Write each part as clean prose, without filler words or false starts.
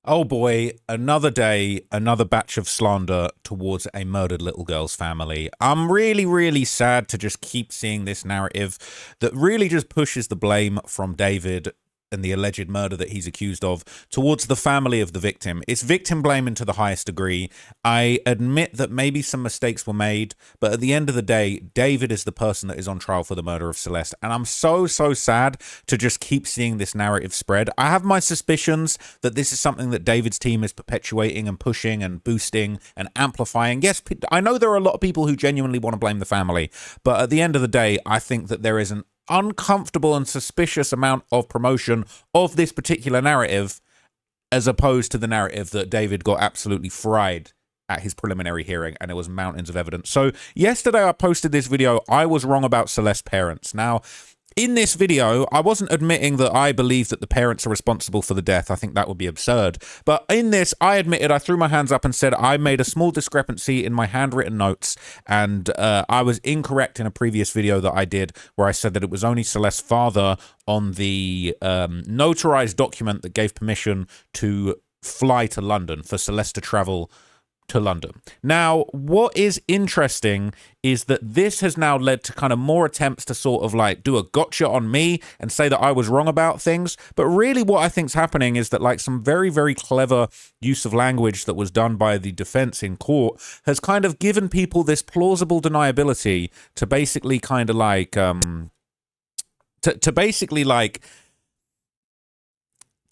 Oh boy, another day, another batch of slander towards a murdered little girl's family. I'm really, really sad to just keep seeing this narrative that really just pushes the blame from David and the alleged murder that he's accused of towards the family of the victim. It's victim blaming to the highest degree. I admit that maybe some mistakes were made, but at the end of the day, David is the person that is on trial for the murder of Celeste. And I'm so sad to just keep seeing this narrative spread. I have my suspicions that this is something that David's team is perpetuating and pushing and boosting and amplifying. Yes, I know there are a lot of people who genuinely want to blame the family, but at the end of the day, I think that there is an uncomfortable and suspicious amount of promotion of this particular narrative as opposed to the narrative that David got absolutely fried at his preliminary hearing, and it was mountains of evidence. So yesterday I posted this video, I was wrong about Celeste's parents. Now, in this video, I wasn't admitting that I believe that the parents are responsible for the death. I think that would be absurd. But in this, I admitted, I threw my hands up and said I made a small discrepancy in my handwritten notes, and I was incorrect in a previous video that I did where I said that it was only Celeste's father on the notarized document that gave permission to fly to London, for Celeste to travel to London. Now, what is interesting is that this has now led to kind of more attempts to sort of like do a gotcha on me and say that I was wrong about things. But really what I think's happening is that like some very clever use of language that was done by the defense in court has kind of given people this plausible deniability to basically kind of like to basically like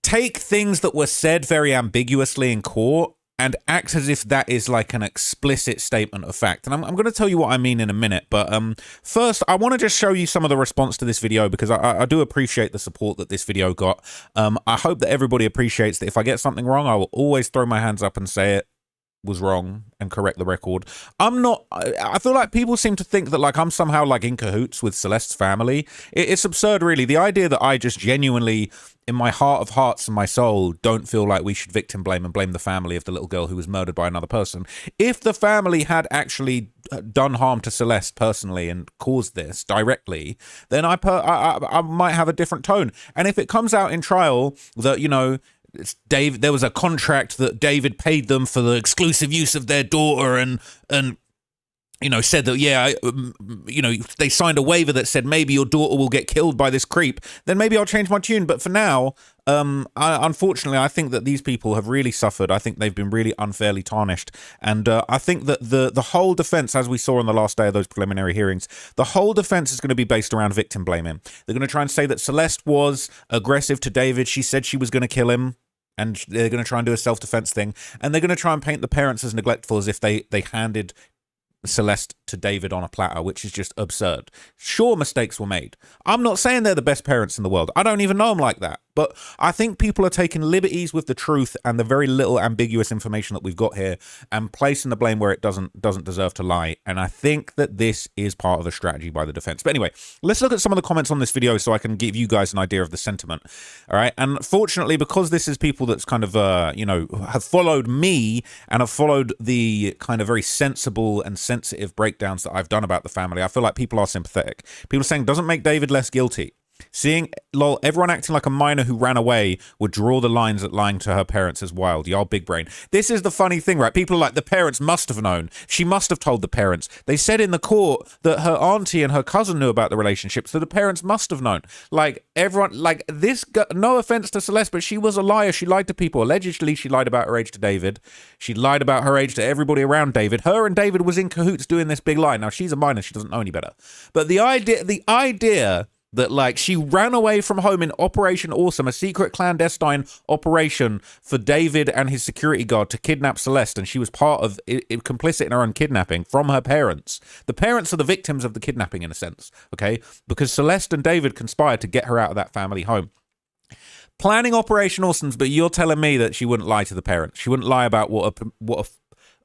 take things that were said very ambiguously in court and acts as if that is like an explicit statement of fact. And I'm going to tell you what I mean in a minute. But first, I want to just show you some of the response to this video because I do appreciate the support that this video got. I hope that everybody appreciates that if I get something wrong, I will always throw my hands up and say it was wrong and correct the record. I feel like people seem to think that like I'm somehow like in cahoots with Celeste's family. It's absurd, really. The idea that I just genuinely, in my heart of hearts and my soul, don't feel like we should victim blame and blame the family of the little girl who was murdered by another person. If the family had actually done harm to Celeste personally and caused this directly, then I might have a different tone. And if it comes out in trial that, you know, there was a contract that David paid them for the exclusive use of their daughter and you know, said that, yeah, you know, they signed a waiver that said maybe your daughter will get killed by this creep, then maybe I'll change my tune. But for now, unfortunately, I think that these people have really suffered. I think they've been really unfairly tarnished. And I think that the whole defense, as we saw on the last day of those preliminary hearings, the whole defense is going to be based around victim blaming. They're going to try and say that Celeste was aggressive to David. She said she was going to kill him. And they're going to try and do a self-defense thing. And they're going to try and paint the parents as neglectful, as if they handed Celeste to David on a platter, which is just absurd. Sure, mistakes were made. I'm not saying they're the best parents in the world. I don't even know them like that. But I think people are taking liberties with the truth and the very little ambiguous information that we've got here and placing the blame where it doesn't deserve to lie. And I think that this is part of a strategy by the defense. But anyway, let's look at some of the comments on this video so I can give you guys an idea of the sentiment. All right. And fortunately, because this is people that's kind of, you know, have followed me and have followed the kind of very sensible and sensitive breakdowns that I've done about the family, I feel like people are sympathetic. People are saying, doesn't make David less guilty. Seeing, lol, everyone acting like a minor who ran away would draw the lines at lying to her parents as wild. Y'all big brain. This is the funny thing, right? People are like, the parents must have known. She must have told the parents. They said in the court that her auntie and her cousin knew about the relationship, so the parents must have known. Like, everyone, like, this, no offense to Celeste, but she was a liar. She lied to people. Allegedly, she lied about her age to David. She lied about her age to everybody around David. Her and David was in cahoots doing this big lie. Now, she's a minor. She doesn't know any better. But the idea that like she ran away from home in Operation Awesome, a secret clandestine operation for David and his security guard to kidnap Celeste, and she was part of complicit in her own kidnapping from her parents. The parents are the victims of the kidnapping in a sense, okay? Because Celeste and David conspired to get her out of that family home. Planning Operation Awesome, but you're telling me that she wouldn't lie to the parents. She wouldn't lie about what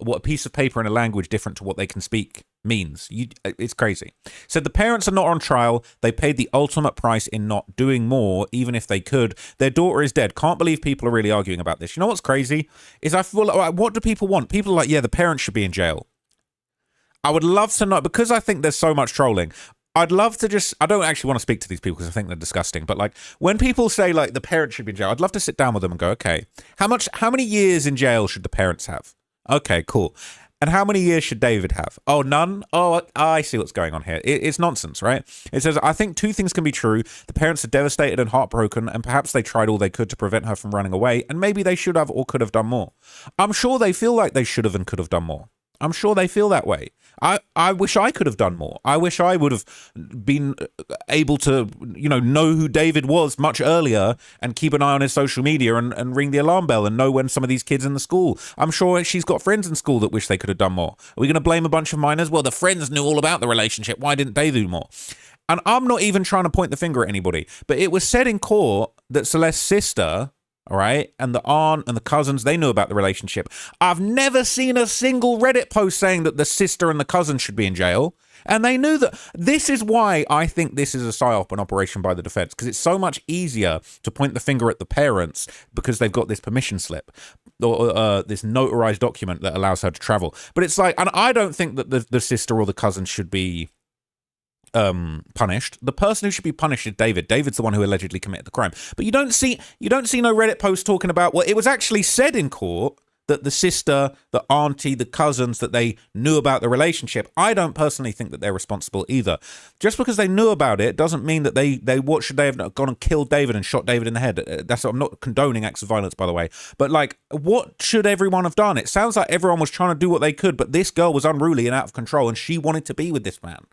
a piece of paper in a language different to what they can speak means. It's crazy. So the parents are not on trial. They paid the ultimate price in not doing more, even if they could. Their daughter is dead. Can't believe people are really arguing about this. You know what's crazy? Is I feel like, what do people want? People are like, yeah, the parents should be in jail. I would love to know, because I think there's so much trolling. I'd love to just, I don't actually want to speak to these people because I think they're disgusting. But like when people say like the parents should be in jail, I'd love to sit down with them and go, okay, how many years in jail should the parents have? Okay, cool. And how many years should David have? Oh, none? Oh, I see what's going on here. It's nonsense, right? It says, I think two things can be true. The parents are devastated and heartbroken, and perhaps they tried all they could to prevent her from running away, and maybe they should have or could have done more. I'm sure they feel like they should have and could have done more. I'm sure they feel that way. I wish I could have done more. I wish I would have been able to, know who David was much earlier and keep an eye on his social media and ring the alarm bell and know when some of these kids in the school. I'm sure she's got friends in school that wish they could have done more. Are we going to blame a bunch of minors? Well, the friends knew all about the relationship. Why didn't they do more? And I'm not even trying to point the finger at anybody, but it was said in court that Celeste's sister, all right, and the aunt and the cousins, they knew about the relationship. I've never seen a single Reddit post saying that the sister and the cousin should be in jail. And they knew that. This is why I think this is a psyop, an operation by the defense, because it's so much easier to point the finger at the parents because they've got this permission slip or this notarized document that allows her to travel. But it's like, and I don't think that the sister or the cousin should be punished. The person who should be punished is David. David's the one who allegedly committed the crime. But you don't see no Reddit post talking about, well, it was actually said in court that the sister, the auntie, the cousins, that they knew about the relationship. I don't personally think that they're responsible either. Just because they knew about it doesn't mean that they what should they have gone and killed David and shot David in the head. I'm not condoning acts of violence, by the way. But like, what should everyone have done? It sounds like everyone was trying to do what they could, but this girl was unruly and out of control, and she wanted to be with this man.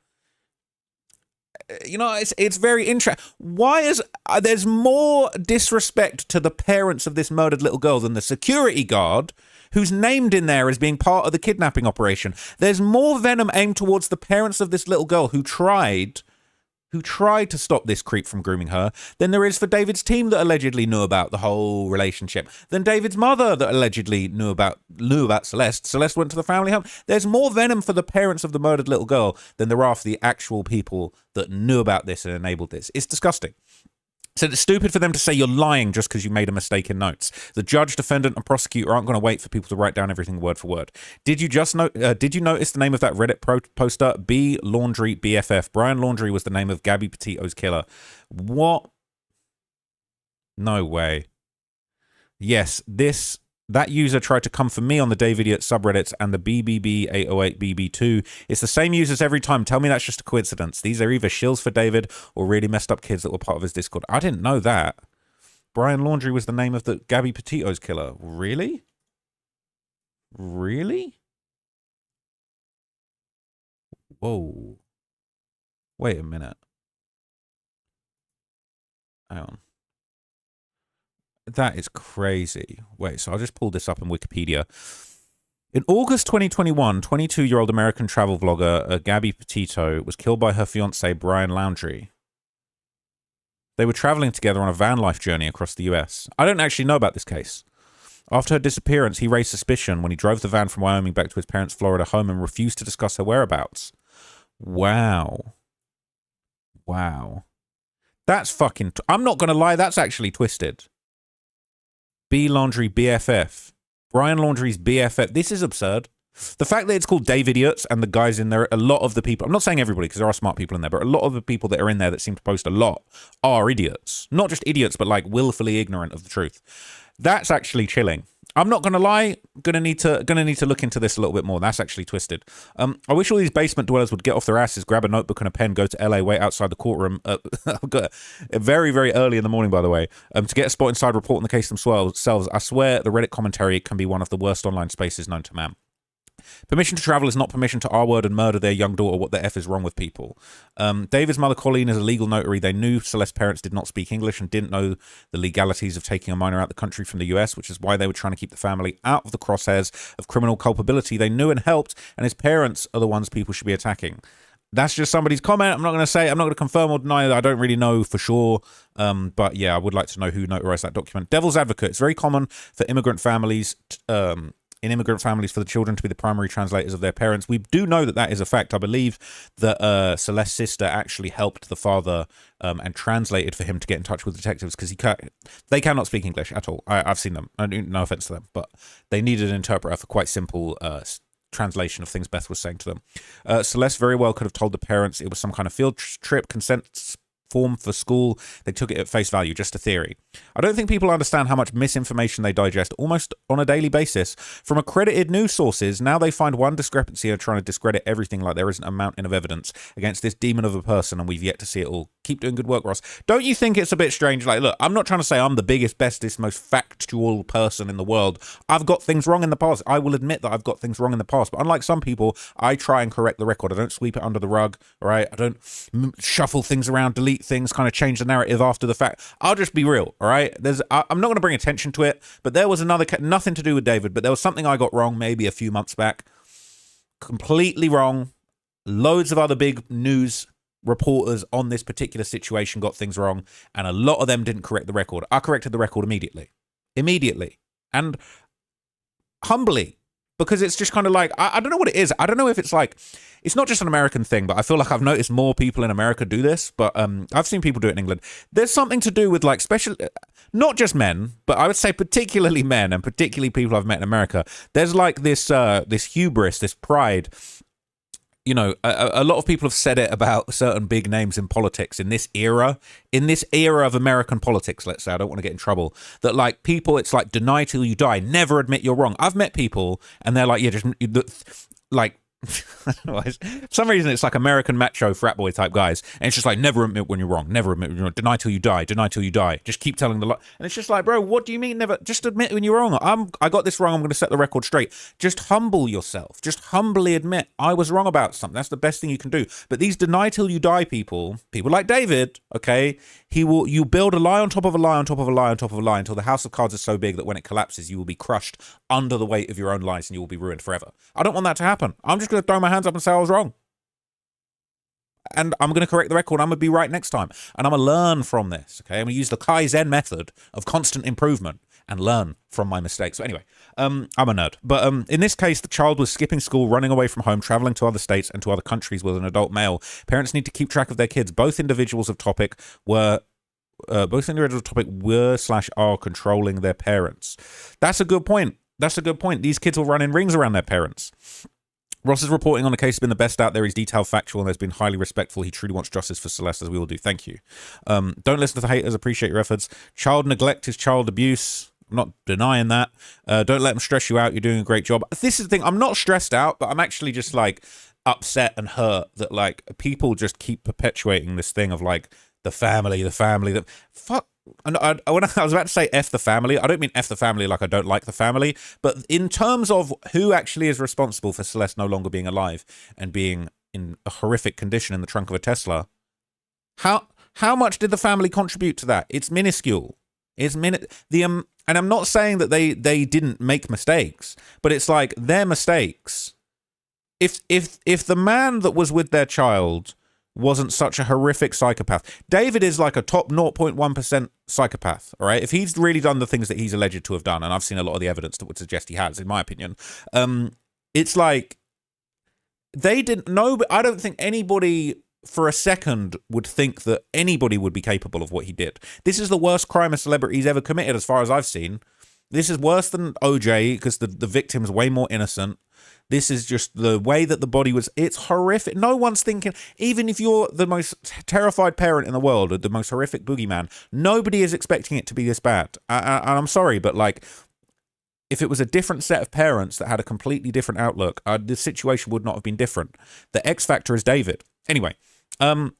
It's very interesting. Why is there's more disrespect to the parents of this murdered little girl than the security guard who's named in there as being part of the kidnapping operation? There's more venom aimed towards the parents of this little girl who tried to stop this creep from grooming her than there is for David's team that allegedly knew about the whole relationship, than David's mother that allegedly knew about Celeste. Celeste went to the family home. There's more venom for the parents of the murdered little girl than there are for the actual people that knew about this and enabled this. It's disgusting. So it's stupid for them to say you're lying just because you made a mistake in notes. The judge, defendant, and prosecutor aren't going to wait for people to write down everything word for word. Did you notice the name of that Reddit poster? B Laundry BFF. Brian Laundry was the name of Gabby Petito's killer. What? No way. Yes, that user tried to come for me on the Dave Idiot subreddits and the BBB808BB2. It's the same users every time. Tell me that's just a coincidence. These are either shills for David or really messed up kids that were part of his Discord. I didn't know that. Brian Laundry was the name of the Gabby Petito's killer. Really? Really? Whoa. Wait a minute. Hang on. That is crazy. Wait, so I'll just pull this up in Wikipedia. In August 2021, 22-year-old American travel vlogger Gabby Petito was killed by her fiancé, Brian Laundry. They were traveling together on a van life journey across the US. I don't actually know about this case. After her disappearance, he raised suspicion when he drove the van from Wyoming back to his parents' Florida home and refused to discuss her whereabouts. Wow. Wow. That's fucking... I'm not going to lie, that's actually twisted. B Laundry BFF. Brian Laundry's BFF. This is absurd. The fact that it's called Dave Idiots and the guys in there, a lot of the people, I'm not saying everybody because there are smart people in there, but a lot of the people that are in there that seem to post a lot are idiots. Not just idiots, but like willfully ignorant of the truth. That's actually chilling. I'm not going to lie, gonna need to look into this a little bit more. That's actually twisted. I wish all these basement dwellers would get off their asses, grab a notebook and a pen, go to LA, wait outside the courtroom. Very, very early in the morning, by the way, to get a spot inside, reporting the case themselves. I swear the Reddit commentary can be one of the worst online spaces known to man. Permission to travel is not permission to R-word and murder their young daughter. What the F is wrong with people? David's mother, Colleen, is a legal notary. They knew Celeste's parents did not speak English and didn't know the legalities of taking a minor out the country from the US, which is why they were trying to keep the family out of the crosshairs of criminal culpability. They knew and helped, and his parents are the ones people should be attacking. That's just somebody's comment. I'm not going to confirm or deny that. I don't really know for sure. But yeah, I would like to know who notarized that document. Devil's advocate. It's very common for immigrant families for the children to be the primary translators of their parents. We do know that is a fact. I believe that Celeste's sister actually helped the father and translated for him to get in touch with detectives because they cannot speak English at all. I've seen them. No offense to them, but they needed an interpreter for quite simple translation of things Beth was saying to them. Celeste very well could have told the parents it was some kind of field trip, consent form for school. They took it at face value, just a theory. I don't think people understand how much misinformation they digest almost on a daily basis. From accredited news sources, now they find one discrepancy and are trying to discredit everything like there isn't a mountain of evidence against this demon of a person, and we've yet to see it all. Keep doing good work, Ross. Don't you think it's a bit strange? Like, look, I'm not trying to say I'm the biggest, bestest, most factual person in the world. I've got things wrong in the past. I will admit that I've got things wrong in the past. But unlike some people, I try and correct the record. I don't sweep it under the rug, all right? I don't shuffle things around, delete things, kind of change the narrative after the fact. I'll just be real, all right? I'm not going to bring attention to it, but there was nothing to do with David, but there was something I got wrong maybe a few months back. Completely wrong. Loads of other big news reporters on this particular situation got things wrong, and a lot of them didn't correct the record. I corrected the record immediately, and humbly, because it's just kind of like, I don't know what it is. I don't know if it's like, it's not just an American thing, but I feel like I've noticed more people in America do this, but I've seen people do it in England. There's something to do with like not just men, but I would say particularly men, and particularly people I've met in America. There's like this hubris, this pride. You know, a lot of people have said it about certain big names in politics in this era of American politics, let's say. I don't want to get in trouble. That like people, it's like deny till you die, never admit you're wrong. I've met people and they're like, yeah, just like, for some reason it's like American macho frat boy type guys, and it's just like never admit when you're wrong, never admit when you're wrong, deny till you die, just keep telling the lie. And it's just like, bro, what do you mean never? Just admit when you're wrong. I got this wrong, I'm going to set the record straight. Just humble yourself, just humbly admit I was wrong about something. That's the best thing you can do. But these deny till you die people like David, okay, you build a lie on top of a lie on top of a lie on top of a lie until the house of cards is so big that when it collapses you will be crushed under the weight of your own lies and you will be ruined forever. I don't want that to happen. I'm just going to throw my hands up and say I was wrong. And I'm going to correct the record. I'm going to be right next time. And I'm going to learn from this, okay? I'm going to use the Kaizen method of constant improvement and learn from my mistakes. So anyway, I'm a nerd. But in this case, the child was skipping school, running away from home, traveling to other states and to other countries with an adult male. Parents need to keep track of their kids. Both individuals of topic were /are controlling their parents. That's a good point. These kids will run in rings around their parents. Ross's reporting on the case has been the best out there. He's detailed, factual, and has been highly respectful. He truly wants justice for Celeste, as we all do. Thank you. Don't listen to the haters. Appreciate your efforts. Child neglect is child abuse. I'm not denying that. Don't let them stress you out. You're doing a great job. This is the thing. I'm not stressed out, but I'm actually just like upset and hurt that like people just keep perpetuating this thing of like the family, fuck. And when I was about to say F the family, I don't mean F the family like I don't like the family, but in terms of who actually is responsible for Celeste no longer being alive and being in a horrific condition in the trunk of a Tesla, how much did the family contribute to that? It's minuscule. And I'm not saying that they didn't make mistakes, but it's like their mistakes. If the man that was with their child wasn't such a horrific psychopath. David is like a top 0.1% psychopath, all right? If he's really done the things that he's alleged to have done, and I've seen a lot of the evidence that would suggest he has, in my opinion, it's like they didn't know, but I don't think anybody for a second would think that anybody would be capable of what he did. This is the worst crime a celebrity's ever committed, as far as I've seen. This is worse than OJ, because the victim's way more innocent. This is just the way that the body was. It's horrific. No one's thinking, even if you're the most terrified parent in the world or the most horrific boogeyman, nobody is expecting it to be this bad. And I'm sorry, but like, if it was a different set of parents that had a completely different outlook, the situation would not have been different. The X factor is David. Anyway, I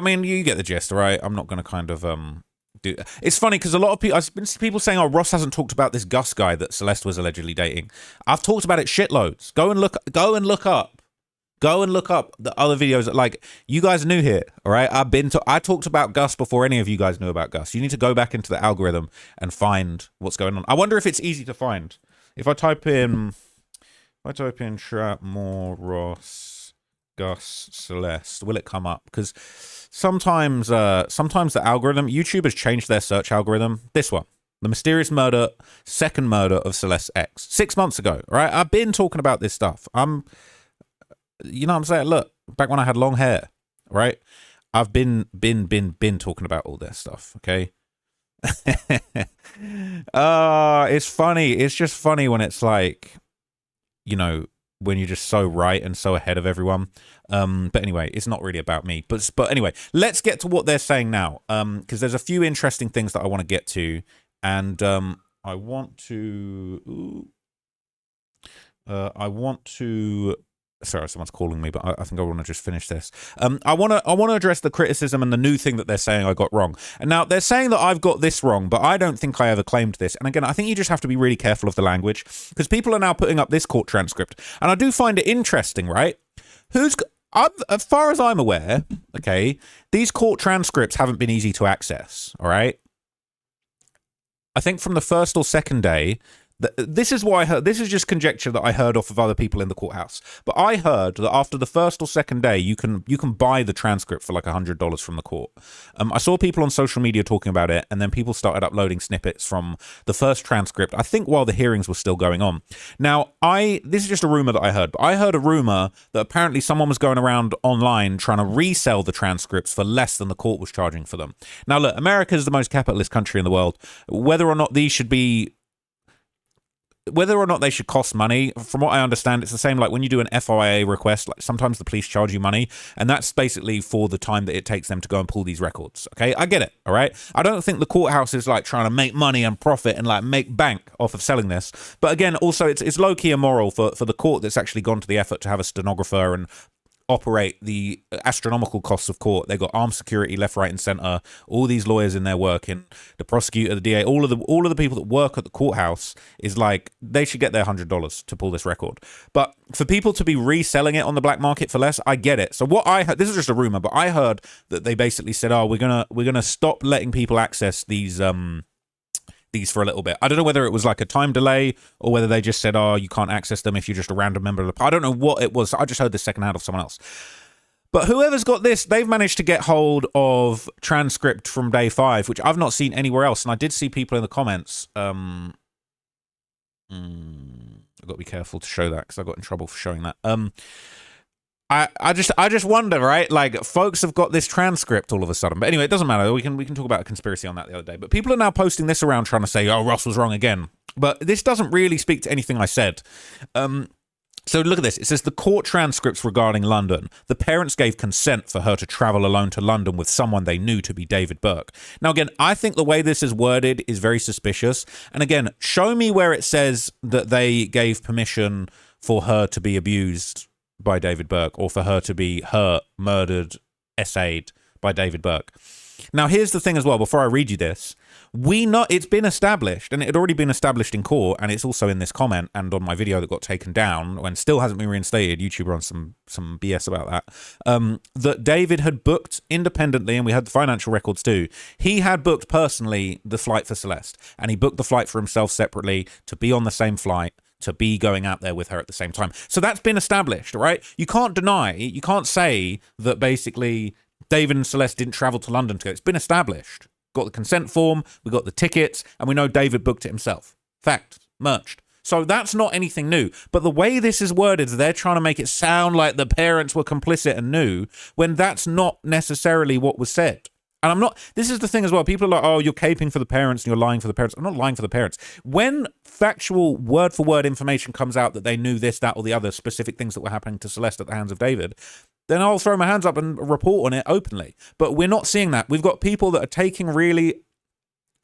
mean, you get the gist, right? I'm not going to kind of it's funny because a lot of people, I've been people saying, "Oh, Ross hasn't talked about this Gus guy that Celeste was allegedly dating." I've talked about it shitloads. Go and look up the other videos. Like, you guys are new here, all right? I talked about Gus before any of you guys knew about Gus. You need to go back into the algorithm and find what's going on. I wonder if it's easy to find. If I type in Trap More Ross Gus Celeste, will it come up? Because sometimes the algorithm, YouTube has changed their search algorithm. This one, the mysterious second murder of Celeste X, 6 months ago, right? I've been talking about this stuff. You know what I'm saying? Look, back when I had long hair, right? I've been talking about all this stuff, okay? It's funny. It's just funny when it's like, you know, when you're just so right and so ahead of everyone. But anyway, it's not really about me. But anyway, let's get to what they're saying now. Because there's a few interesting things that I want to get to, and I want to. Sorry, someone's calling me, but I think I want to just finish this. I want to address the criticism and the new thing that they're saying I got wrong. And now they're saying that I've got this wrong, but I don't think I ever claimed this. And again, I think you just have to be really careful of the language, because people are now putting up this court transcript, and I do find it interesting, right? As far as I'm aware, okay, these court transcripts haven't been easy to access. All right, I think from the first or second day. This is what I heard. This is just conjecture that I heard off of other people in the courthouse. But I heard that after the first or second day, you can buy the transcript for like $100 from the court. I saw people on social media talking about it, and then people started uploading snippets from the first transcript, I think while the hearings were still going on. Now, this is just a rumor that I heard, but I heard a rumor that apparently someone was going around online trying to resell the transcripts for less than the court was charging for them. Now, look, America is the most capitalist country in the world. Whether or not they should cost money, from what I understand, it's the same like when you do an FOIA request, like sometimes the police charge you money, and that's basically for the time that it takes them to go and pull these records. Okay, I get it, all right? I don't think the courthouse is like trying to make money and profit and like make bank off of selling this. But again, also it's low-key immoral for the court that's actually gone to the effort to have a stenographer and operate the astronomical costs of court. They got armed security left, right, and center. All these lawyers in there working, the prosecutor, the DA, all of the people that work at the courthouse is like they should get their $100 to pull this record. But for people to be reselling it on the black market for less, I get it. So what I heard, this is just a rumor, but I heard that they basically said, "Oh, we're gonna stop letting people access these for a little bit." I don't know whether it was like a time delay or whether they just said, "Oh, you can't access them if you're just a random member of the..." I don't know what it was. I just heard this secondhand of someone else. But whoever's got this, they've managed to get hold of transcript from day 5, which I've not seen anywhere else. And I did see people in the comments. I've got to be careful to show that because I got in trouble for showing that. I just wonder, right? Like, folks have got this transcript all of a sudden. But anyway, it doesn't matter. We can talk about a conspiracy on that the other day. But people are now posting this around trying to say, "Oh, Ross was wrong again." But this doesn't really speak to anything I said. So look at this. It says the court transcripts regarding London. The parents gave consent for her to travel alone to London with someone they knew to be David Burke. Now, again, I think the way this is worded is very suspicious. And again, show me where it says that they gave permission for her to be abused by David Burke, or for her to be hurt, murdered, essayed by David Burke. Now, here's the thing as well, before I read you this, we know it's been established, and it had already been established in court, and it's also in this comment and on my video that got taken down and still hasn't been reinstated. YouTuber on some BS about that. That David had booked independently, and we had the financial records too. He had booked personally the flight for Celeste, and he booked the flight for himself separately to be on the same flight, to be going out there with her at the same time. So that's been established, right? You can't say that basically David and Celeste didn't travel to London together. It's been established. Got the consent form, we got the tickets, and we know David booked it himself. Fact. Merged. So that's not anything new. But the way this is worded, they're trying to make it sound like the parents were complicit and knew, when that's not necessarily what was said. And I'm not, this is the thing as well. People are like, "Oh, you're caping for the parents and you're lying for the parents." I'm not lying for the parents. When factual word for word information comes out that they knew this, that, or the other specific things that were happening to Celeste at the hands of David, then I'll throw my hands up and report on it openly. But we're not seeing that. We've got people that are taking really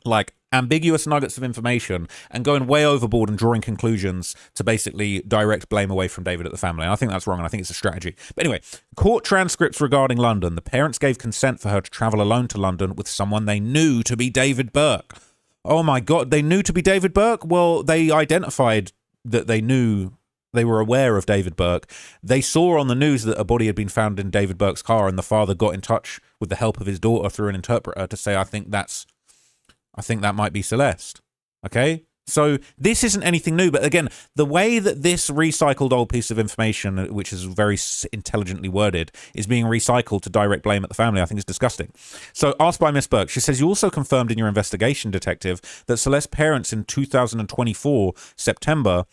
like ambiguous nuggets of information and going way overboard and drawing conclusions to basically direct blame away from David at the family. And I think that's wrong, and I think it's a strategy. But anyway, court transcripts regarding London. The parents gave consent for her to travel alone to London with someone they knew to be David Burke. Oh my God, they knew to be David Burke? Well, they identified that they knew, they were aware of David Burke. They saw on the news that a body had been found in David Burke's car, and the father got in touch with the help of his daughter through an interpreter to say, I think that might be Celeste. Okay? So this isn't anything new. But again, the way that this recycled old piece of information, which is very intelligently worded, is being recycled to direct blame at the family, I think is disgusting. So asked by Miss Burke, she says, "You also confirmed in your investigation, detective, that Celeste's parents in 2024, September,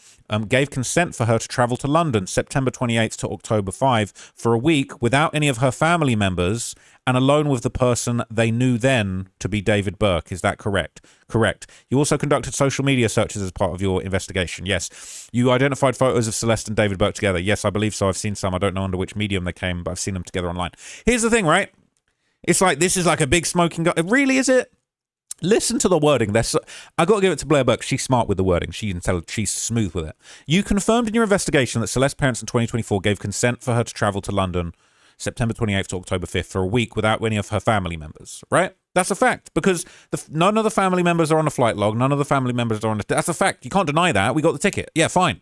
gave consent for her to travel to London, September 28th to October 5, for a week without any of her family members, and alone with the person they knew then to be David Burke. Is that correct? Correct. You also conducted social media searches as part of your investigation. Yes. You identified photos of Celeste and David Burke together. Yes, I believe so. I've seen some. I don't know under which medium they came, but I've seen them together online. Here's the thing, right? It's like, this is like a big smoking gun. Really, is it? Listen to the wording. I got to give it to Blair Burke. She's smart with the wording. She's smooth with it. You confirmed in your investigation that Celeste's parents in 2024 gave consent for her to travel to London September 28th to October 5th for a week without any of her family members, right? That's a fact, because none of the family members are on the flight log. None of the family members are on that's a fact. You can't deny that. We got the ticket. Yeah, fine.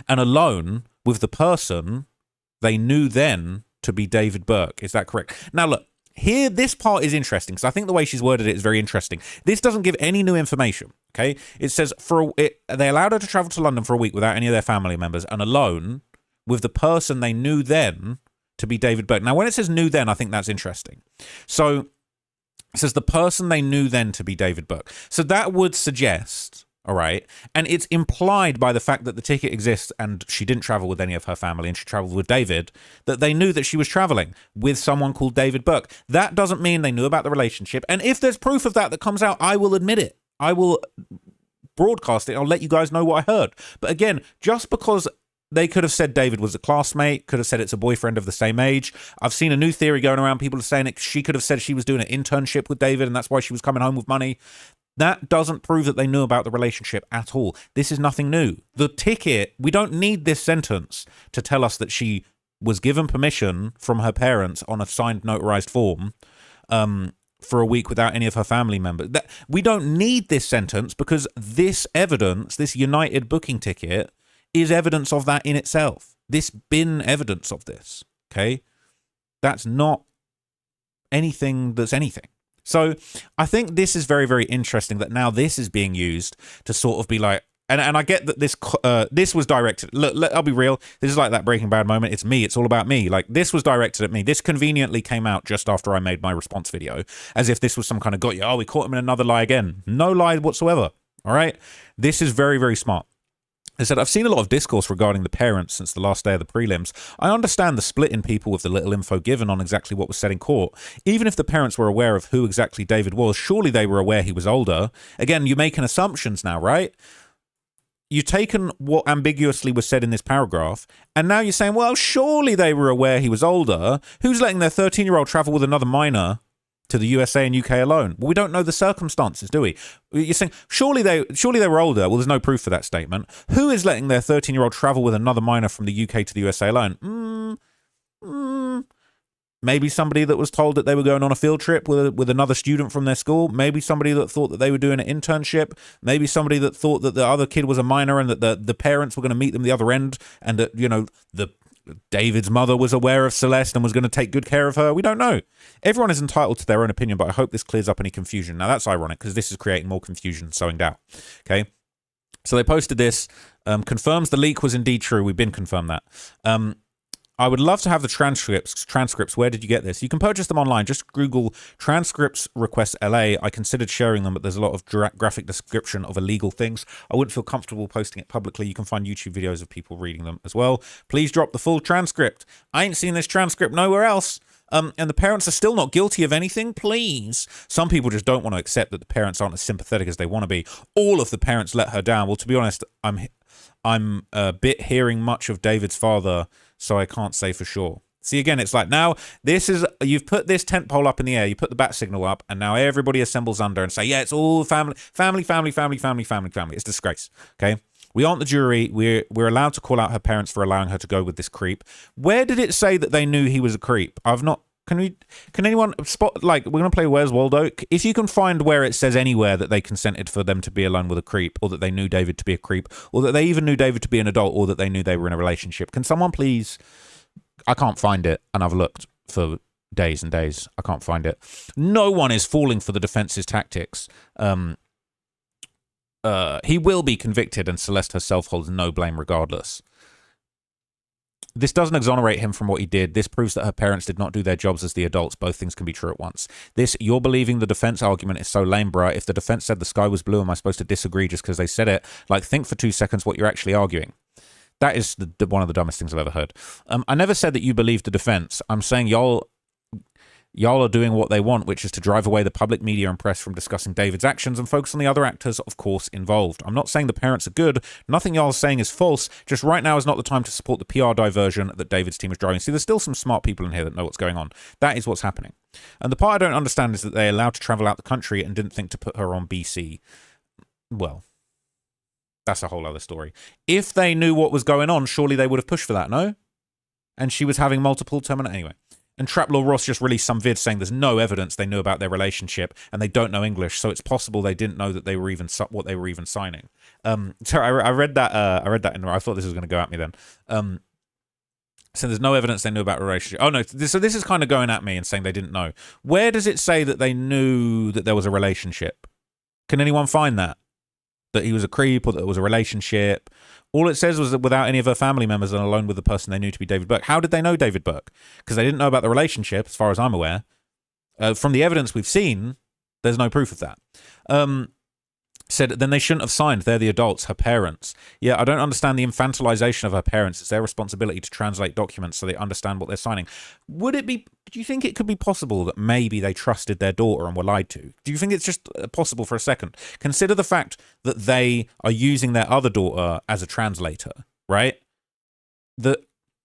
And alone with the person they knew then to be David Burke. Is that correct? Now, look. Here, this part is interesting, because I think the way she's worded it is very interesting. This doesn't give any new information, okay? It says they allowed her to travel to London for a week without any of their family members and alone with the person they knew then to be David Burke. Now, when it says knew then, I think that's interesting. So it says the person they knew then to be David Burke. So that would suggest, all right, and it's implied by the fact that the ticket exists and she didn't travel with any of her family and she traveled with David, that they knew that she was traveling with someone called David Burke. That doesn't mean they knew about the relationship. And if there's proof of that comes out, I will admit it. I will broadcast it. I'll let you guys know what I heard. But again, just because they could have said David was a classmate, could have said it's a boyfriend of the same age. I've seen a new theory going around. People are saying she could have said she was doing an internship with David and that's why she was coming home with money. That doesn't prove that they knew about the relationship at all. This is nothing new. The ticket, we don't need this sentence to tell us that she was given permission from her parents on a signed notarized form for a week without any of her family members. We don't need this sentence because this evidence, this United booking ticket, is evidence of that in itself. This bin evidence of this, okay? That's not anything that's anything. So I think this is very, very interesting that now this is being used to sort of be like, and I get that this was directed. Look, I'll be real. This is like that Breaking Bad moment. It's me. It's all about me. Like, this was directed at me. This conveniently came out just after I made my response video, as if this was some kind of got you. Oh, we caught him in another lie again. No lie whatsoever. All right. This is very, very smart. They said, I've seen a lot of discourse regarding the parents since the last day of the prelims. I understand the split in people with the little info given on exactly what was said in court. Even if the parents were aware of who exactly David was, surely they were aware he was older. Again, you're making assumptions now, right? You've taken what ambiguously was said in this paragraph, and now you're saying, well, surely they were aware he was older. Who's letting their 13-year-old travel with another minor to the USA and UK alone? Well, we don't know the circumstances, do we? You're saying, surely they were older. Well, there's no proof for that statement. Who is letting their 13-year-old travel with another minor from the UK to the USA alone? Maybe somebody that was told that they were going on a field trip with another student from their school. Maybe somebody that thought that they were doing an internship. Maybe somebody that thought that the other kid was a minor and that the parents were going to meet them the other end, and that, you know, David's mother was aware of Celeste and was going to take good care of her. We don't know. Everyone is entitled to their own opinion, but I hope this clears up any confusion. Now, that's ironic because this is creating more confusion and sowing doubt. Okay? So they posted this, confirms the leak was indeed true. We've been confirmed that. I would love to have the transcripts. Where did you get this? You can purchase them online. Just Google transcripts request LA. I considered sharing them, but there's a lot of graphic description of illegal things. I wouldn't feel comfortable posting it publicly. You can find YouTube videos of people reading them as well. Please drop the full transcript. I ain't seen this transcript nowhere else. And the parents are still not guilty of anything, please. Some people just don't want to accept that the parents aren't as sympathetic as they want to be. All of the parents let her down. Well, to be honest, I'm a bit hearing much of David's father, so I can't say for sure. See, again, it's like now you've put this tent pole up in the air, you put the bat signal up, and now everybody assembles under and say, yeah, it's all family. It's a disgrace, okay? We aren't the jury. We're allowed to call out her parents for allowing her to go with this creep. Where did it say that they knew he was a creep? Can anyone spot, like, we're going to play Where's Waldo? If you can find where it says anywhere that they consented for them to be alone with a creep, or that they knew David to be a creep, or that they even knew David to be an adult, or that they knew they were in a relationship. Can someone please, I can't find it, and I've looked for days and days. I can't find it. No one is falling for the defense's tactics. He will be convicted, and Celeste herself holds no blame regardless. This doesn't exonerate him from what he did. This proves that her parents did not do their jobs as the adults. Both things can be true at once. You're believing the defense argument is so lame, bruh. If the defense said the sky was blue, am I supposed to disagree just because they said it? Like, think for 2 seconds what you're actually arguing. That is one of the dumbest things I've ever heard. I never said that you believe the defense. I'm saying y'all... Y'all are doing what they want, which is to drive away the public media and press from discussing David's actions and focus on the other actors, of course, involved. I'm not saying the parents are good. Nothing y'all are saying is false. Just right now is not the time to support the PR diversion that David's team is driving. See, there's still some smart people in here that know what's going on. That is what's happening. And the part I don't understand is that they allowed to travel out the country and didn't think to put her on BC. Well, that's a whole other story. If they knew what was going on, surely they would have pushed for that, no? And she was having multiple terminal anyway. And Traplaw Ross just released some vid saying there's no evidence they knew about their relationship and they don't know English, so it's possible they didn't know that they were even what they were even signing. So I read that. I read that in there. I thought this was going to go at me then. So there's no evidence they knew about a relationship. Oh no, so this is kind of going at me and saying they didn't know. Where does it say that they knew that there was a relationship? Can anyone find that? That he was a creep or that it was a relationship? All it says was that without any of her family members and alone with the person they knew to be David Burke. How did they know David Burke? Because they didn't know about the relationship, as far as I'm aware. From the evidence we've seen, there's no proof of that. Said then they shouldn't have signed. They're the adults, her parents. Yeah, I don't understand the infantilization of her parents. It's their responsibility to translate documents so they understand what they're signing. Would it be, do you think it could be possible that maybe they trusted their daughter and were lied to? Do you think it's just possible for a second? Consider the fact that they are using their other daughter as a translator, right?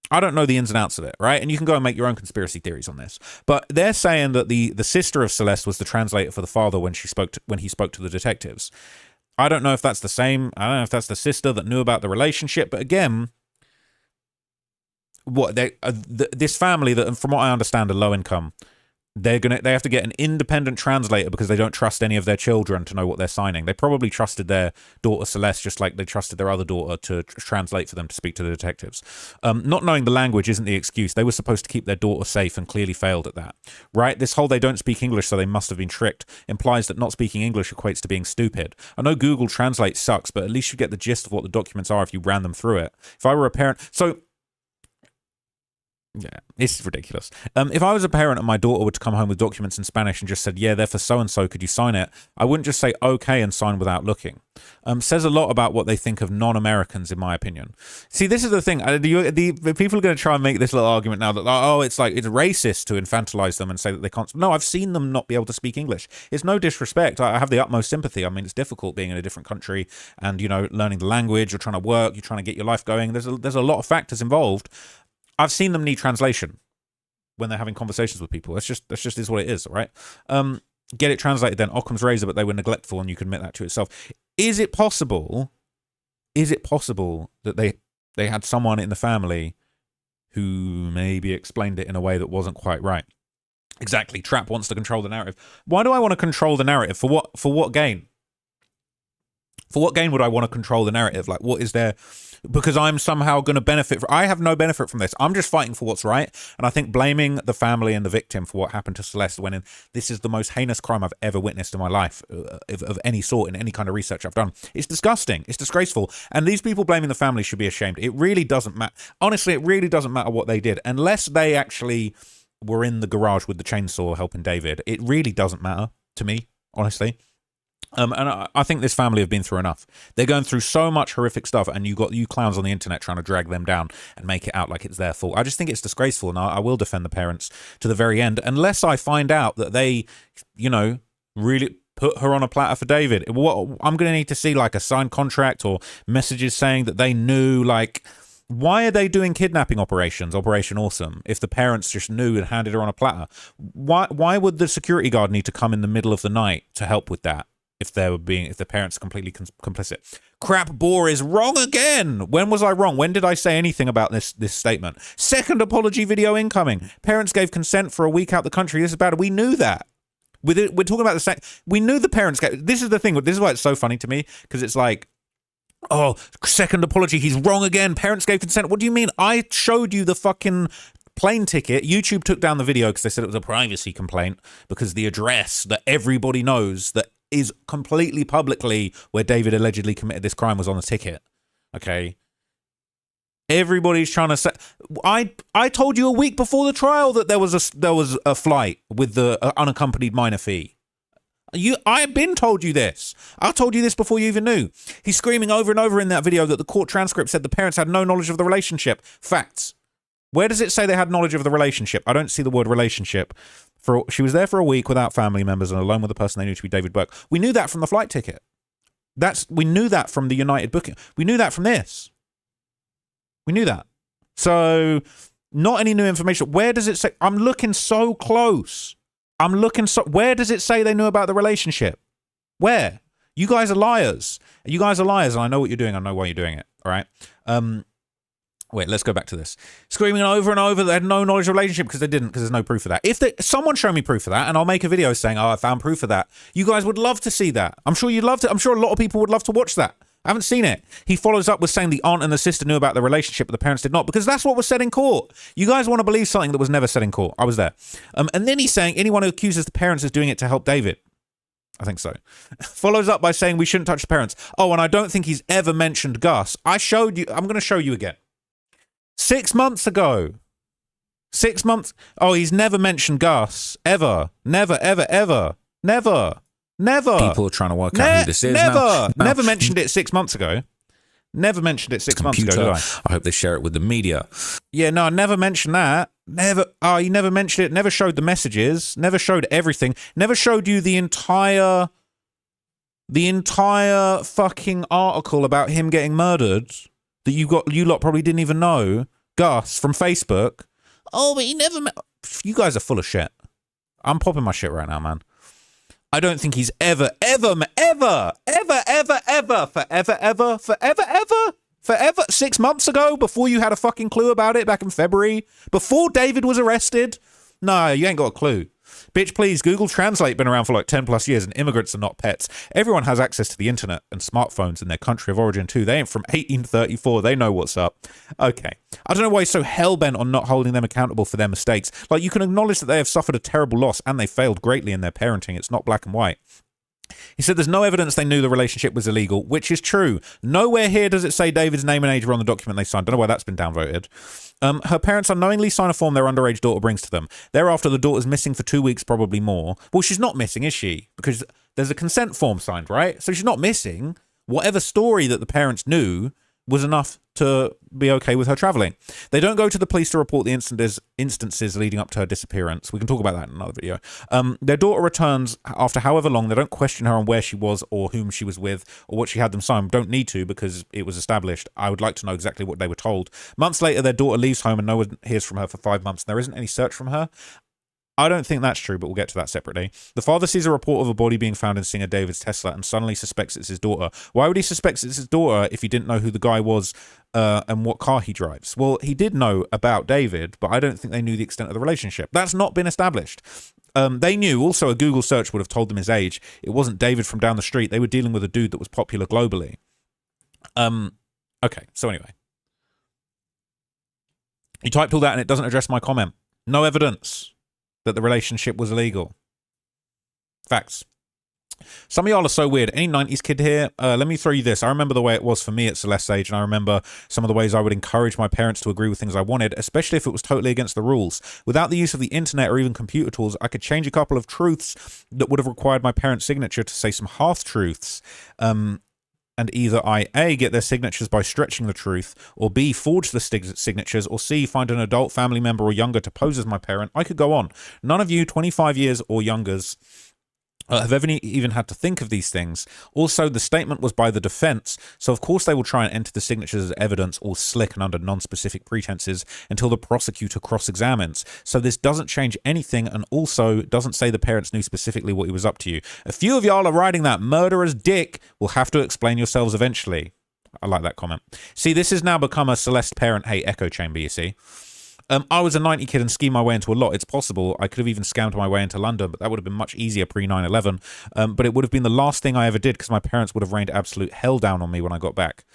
I don't know the ins and outs of it, right? And you can go and make your own conspiracy theories on this. But they're saying that the sister of Celeste was the translator for the father when he spoke to the detectives. I don't know if that's the same. I don't know if that's the sister that knew about the relationship. But again, this family that, from what I understand, are low income. They have to get an independent translator because they don't trust any of their children to know what they're signing. They probably trusted their daughter Celeste just like they trusted their other daughter to translate for them to speak to the detectives. Not knowing the language isn't the excuse. They were supposed to keep their daughter safe and clearly failed at that. Right? This whole they don't speak English so they must have been tricked implies that not speaking English equates to being stupid. I know Google Translate sucks, but at least you get the gist of what the documents are if you ran them through it. If I were a parent... Yeah, this is ridiculous. If I was a parent and my daughter were to come home with documents in Spanish and just said, yeah, they're for so-and-so, could you sign it? I wouldn't just say okay and sign without looking. Says a lot about what they think of non-Americans, in my opinion. See, this is the thing. The people are going to try and make this little argument now that, oh, it's racist to infantilize them and say that they can't. No, I've seen them not be able to speak English. It's no disrespect. I have the utmost sympathy. I mean, it's difficult being in a different country and, learning the language, you're trying to work, you're trying to get your life going. There's a lot of factors involved. I've seen them need translation when they're having conversations with people. That's just is what it is, all right? Get it translated then. Occam's razor, but they were neglectful, and you can admit that to yourself. Is it possible that they had someone in the family who maybe explained it in a way that wasn't quite right? Exactly. Trap wants to control the narrative. Why do I want to control the narrative? For what gain? For what gain would I want to control the narrative? Like, what is there? Because I'm somehow going to benefit. I have no benefit from this. I'm just fighting for what's right. And I think blaming the family and the victim for what happened to Celeste this is the most heinous crime I've ever witnessed in my life of any sort in any kind of research I've done. It's disgusting. It's disgraceful. And these people blaming the family should be ashamed. It really doesn't matter. Honestly, it really doesn't matter what they did. Unless they actually were in the garage with the chainsaw helping David. It really doesn't matter to me, honestly. And I think this family have been through enough. They're going through so much horrific stuff, and you got you clowns on the internet trying to drag them down and make it out like it's their fault. I just think it's disgraceful, and I will defend the parents to the very end, unless I find out that they, really put her on a platter for David. I'm going to need to see like a signed contract or messages saying that they knew, like, why are they doing kidnapping operations, Operation Awesome, if the parents just knew and handed her on a platter? Why would the security guard need to come in the middle of the night to help with that? If the parents are completely complicit. Crap Boar is wrong again. When was I wrong? When did I say anything about this statement? Second apology video incoming. Parents gave consent for a week out the country. This is bad. We knew that. We're talking about we knew the parents gave. This is the thing. This is why it's so funny to me, because it's like, oh, second apology. He's wrong again. Parents gave consent. What do you mean? I showed you the fucking plane ticket. YouTube took down the video because they said it was a privacy complaint because the address that everybody knows that is completely publicly where David allegedly committed this crime was on the ticket. Okay. Everybody's trying to say. I told you a week before the trial that there was a flight with the unaccompanied minor fee. I've been told you this. I told you this before you even knew. He's screaming over and over in that video that the court transcript said the parents had no knowledge of the relationship. Facts. Where does it say they had knowledge of the relationship? I don't see the word relationship. She was there for a week without family members and alone with the person they knew to be David Burke. We knew that from the flight ticket. We knew that from the United booking. We knew that from this. We knew that. So, not any new information. Where does it say? I'm looking so close. Where does it say they knew about the relationship? Where? You guys are liars. You guys are liars, and I know what you're doing. I know why you're doing it. All right. Wait, let's go back to this. Screaming over and over they had no knowledge of relationship because they didn't, because there's no proof of that. If someone show me proof of that, and I'll make a video saying, oh, I found proof of that. You guys would love to see that. I'm sure you'd love to. I'm sure a lot of people would love to watch that. I haven't seen it. He follows up with saying the aunt and the sister knew about the relationship, but the parents did not, because that's what was said in court. You guys want to believe something that was never said in court. I was there. And then he's saying anyone who accuses the parents is doing it to help David. I think so. Follows up by saying we shouldn't touch the parents. Oh, and I don't think he's ever mentioned Gus. I showed you. I'm going to show you again. 6 months ago. 6 months. Oh, he's never mentioned Gus. Ever. Never, ever, ever. Never. Never. People are trying to work out who this is. Never. Never mentioned it 6 months ago. Never mentioned it 6 months ago, did I? I hope they share it with the media. Yeah, no, I never mentioned that. Never. Oh, he never mentioned it. Never showed the messages. Never showed everything. Never showed you the entire fucking article about him getting murdered that you lot probably didn't even know. Gus from Facebook. Oh, but he never. You guys are full of shit. I'm popping my shit right now, man. I don't think he's ever 6 months ago, before you had a fucking clue about it back in February, before David was arrested. No, you ain't got a clue. Bitch, please, Google Translate been around for like 10 plus years, and immigrants are not pets. Everyone has access to the internet and smartphones in their country of origin too. They ain't from 1834. They know what's up. Okay. I don't know why he's so hell-bent on not holding them accountable for their mistakes. Like, you can acknowledge that they have suffered a terrible loss and they failed greatly in their parenting. It's not black and white. He said there's no evidence they knew the relationship was illegal, which is true. Nowhere here does it say David's name and age were on the document they signed. Don't know why that's been downvoted. Her parents unknowingly sign a form their underage daughter brings to them. Thereafter, the daughter's missing for 2 weeks, probably more. Well, she's not missing, is she? Because there's a consent form signed, right? So she's not missing. Whatever story that the parents knew was enough to be okay with her traveling. They don't go to the police to report the instances leading up to her disappearance. We can talk about that in another video. Their daughter returns after however long. They don't question her on where she was or whom she was with or what she had them sign. Don't need to, because it was established. I would like to know exactly what they were told. Months later, their daughter leaves home and no one hears from her for 5 months. There isn't any search from her. I don't think that's true, but we'll get to that separately. The father sees a report of a body being found in singer David's Tesla and suddenly suspects it's his daughter. Why would he suspect it's his daughter if he didn't know who the guy was and what car he drives? Well, he did know about David, but I don't think they knew the extent of the relationship. That's not been established. They knew. Also, a Google search would have told them his age. It wasn't David from down the street. They were dealing with a dude that was popular globally. Okay, so anyway. You typed all that and it doesn't address my comment. No evidence that the relationship was illegal. Facts. Some of y'all are so weird. Any 90s kid here? Let me throw you this. I remember the way it was for me at Celeste's age, and I remember some of the ways I would encourage my parents to agree with things I wanted, especially if it was totally against the rules. Without the use of the internet or even computer tools, I could change a couple of truths that would have required my parents' signature to say some half-truths. And either I, A, get their signatures by stretching the truth, or B, forge the signatures, or C, find an adult family member or younger to pose as my parent. I could go on. None of you 25 years or youngers have ever even had to think of these things. Also, the statement was by the defense, so of course they will try and enter the signatures as evidence, all slick and under non-specific pretenses, until the prosecutor cross-examines. So this doesn't change anything, and also doesn't say the parents knew specifically what he was up to you. A few of y'all are riding that murderer's dick. Will have to explain yourselves eventually. I like that comment. See, this has now become a Celeste parent hate echo chamber, you see. I was a 90 kid and schemed my way into a lot. It's possible. I could have even scammed my way into London, but that would have been much easier pre 9/11. But it would have been the last thing I ever did because my parents would have rained absolute hell down on me when I got back.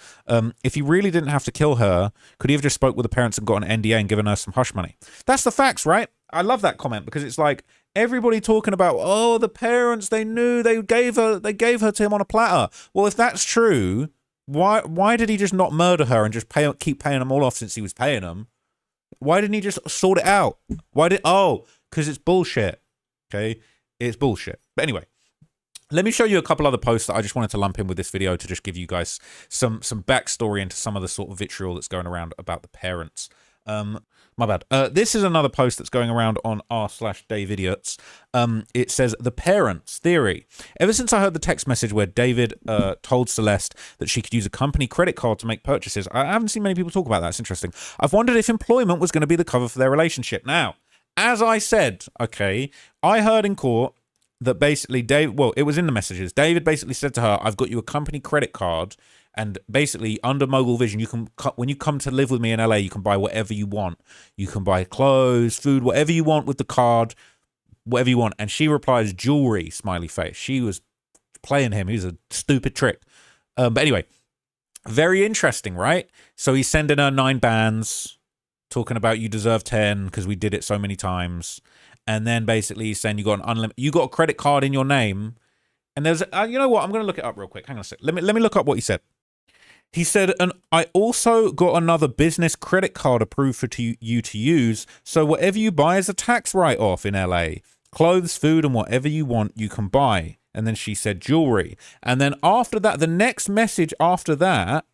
If he really didn't have to kill her, could he have just spoke with the parents and got an NDA and given her some hush money? That's the facts, right? I love that comment because it's like everybody talking about, oh, the parents, they knew, they gave her to him on a platter. Well, if that's true, why did he just not murder her and just keep paying them all off since he was paying them? Why didn't he just sort it out? Because it's bullshit. Okay? It's bullshit. But anyway, let me show you a couple other posts that I just wanted to lump in with this video to just give you guys some backstory into some of the sort of vitriol that's going around about the parents. My bad. This is another post that's going around on r/DaveIdiots. It says, the parents theory. Ever since I heard the text message where David told Celeste that she could use a company credit card to make purchases, I haven't seen many people talk about that. It's interesting. I've wondered if employment was going to be the cover for their relationship. Now, as I said, okay, I heard in court that basically it was in the messages. David basically said to her, I've got you a company credit card, and basically under Mogul Vision, you can, when you come to live with me in LA, you can buy whatever you want. You can buy clothes, food, whatever you want with the card, whatever you want. And she replies, jewelry, smiley face. She was playing him. He was a stupid trick. But anyway, very interesting, right? So he's sending her 9 bands, talking about you deserve 10 because we did it so many times. And then basically he's saying you got a credit card in your name. And there's, you know what? I'm going to look it up real quick. Hang on a sec. Let me look up what he said. He said, and I also got another business credit card approved for you to use. So whatever you buy is a tax write-off in LA. Clothes, food, and whatever you want, you can buy. And then she said jewelry. And then after that, the next message after that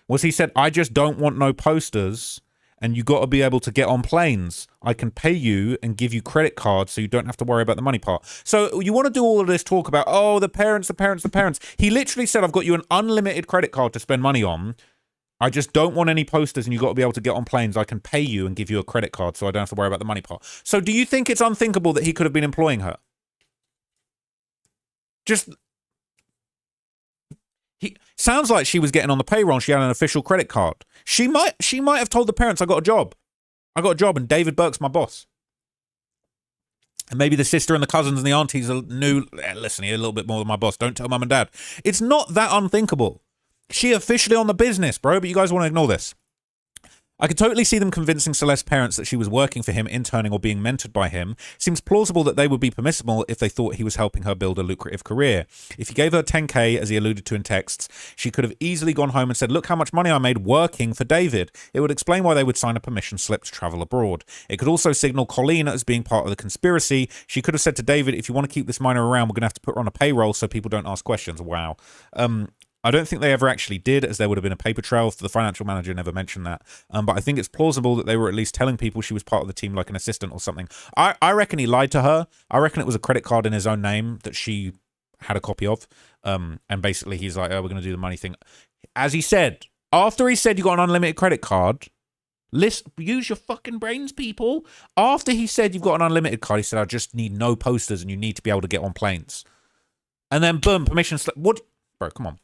was he said, I just don't want no posters. And you got to be able to get on planes. I can pay you and give you credit cards so you don't have to worry about the money part. So you want to do all of this talk about, oh, the parents. He literally said, I've got you an unlimited credit card to spend money on. I just don't want any posters and you got to be able to get on planes. I can pay you and give you a credit card so I don't have to worry about the money part. So do you think it's unthinkable that he could have been employing her? He sounds like she was getting on the payroll and she had an official credit card. She might have told the parents, I got a job and David Burke's my boss. And maybe the sister and the cousins and the aunties knew, listen, you're a little bit more than my boss. Don't tell mum and dad. It's not that unthinkable. She officially on the business, bro, but you guys want to ignore this. I could totally see them convincing Celeste's parents that she was working for him, interning or being mentored by him. Seems plausible that they would be permissible if they thought he was helping her build a lucrative career. If he gave her 10K, as he alluded to in texts, she could have easily gone home and said, look how much money I made working for David. It would explain why they would sign a permission slip to travel abroad. It could also signal Colleen as being part of the conspiracy. She could have said to David, if you want to keep this minor around, we're going to have to put her on a payroll so people don't ask questions. Wow. I don't think they ever actually did, as there would have been a paper trail. The financial manager never mentioned that. But I think it's plausible that they were at least telling people she was part of the team, like an assistant or something. I reckon he lied to her. I reckon it was a credit card in his own name that she had a copy of. And basically he's like, oh, we're going to do the money thing. As he said, after he said you got an unlimited credit card, use your fucking brains, people. After he said you've got an unlimited card, he said, I just need no posters and you need to be able to get on planes. And then boom, permission slip. What? Bro, come on.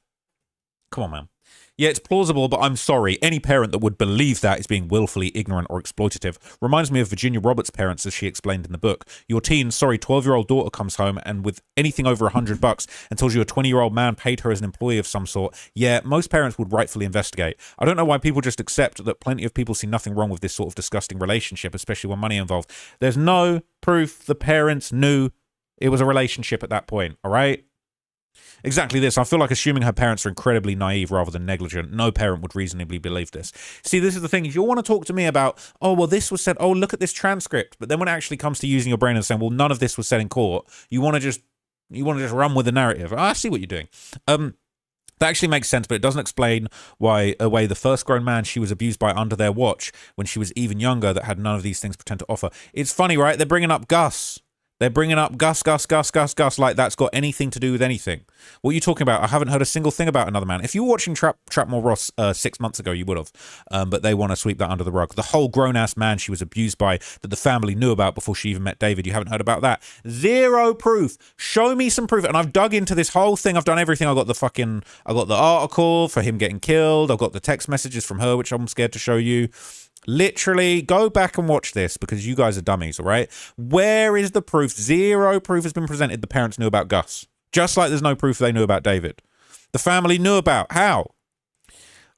Come on, man. Yeah, it's plausible, but I'm sorry. Any parent that would believe that is being willfully ignorant or exploitative. Reminds me of Virginia Roberts' parents, as she explained in the book. Your 12-year-old daughter comes home and with anything over $100 and tells you a 20-year-old man paid her as an employee of some sort. Yeah, most parents would rightfully investigate. I don't know why people just accept that plenty of people see nothing wrong with this sort of disgusting relationship, especially when money involved. There's no proof the parents knew it was a relationship at that point, all right? Exactly this. I feel like assuming her parents are incredibly naive rather than negligent. No parent would reasonably believe this. See, this is the thing. If you want to talk to me about, oh, well, this was said, oh, look at this transcript. But then when it actually comes to using your brain and saying, well, none of this was said in court, you want to just run with the narrative. I see what you're doing. That actually makes sense, but it doesn't explain why the first grown man she was abused by under their watch when she was even younger that had none of these things pretend to offer. It's funny, right? They're bringing up Gus. They're bringing up Gus, like that's got anything to do with anything. What are you talking about? I haven't heard a single thing about another man. If you were watching Trapmore Ross 6 months ago, you would have. But they want to sweep that under the rug. The whole grown-ass man she was abused by that the family knew about before she even met David. You haven't heard about that. Zero proof. Show me some proof. And I've dug into this whole thing. I've done everything. I got the article for him getting killed. I've got the text messages from her, which I'm scared to show you. Literally, go back and watch this because you guys are dummies, all right? Where is the proof? Zero proof has been presented the parents knew about Gus. Just like there's no proof they knew about David. The family knew about. How?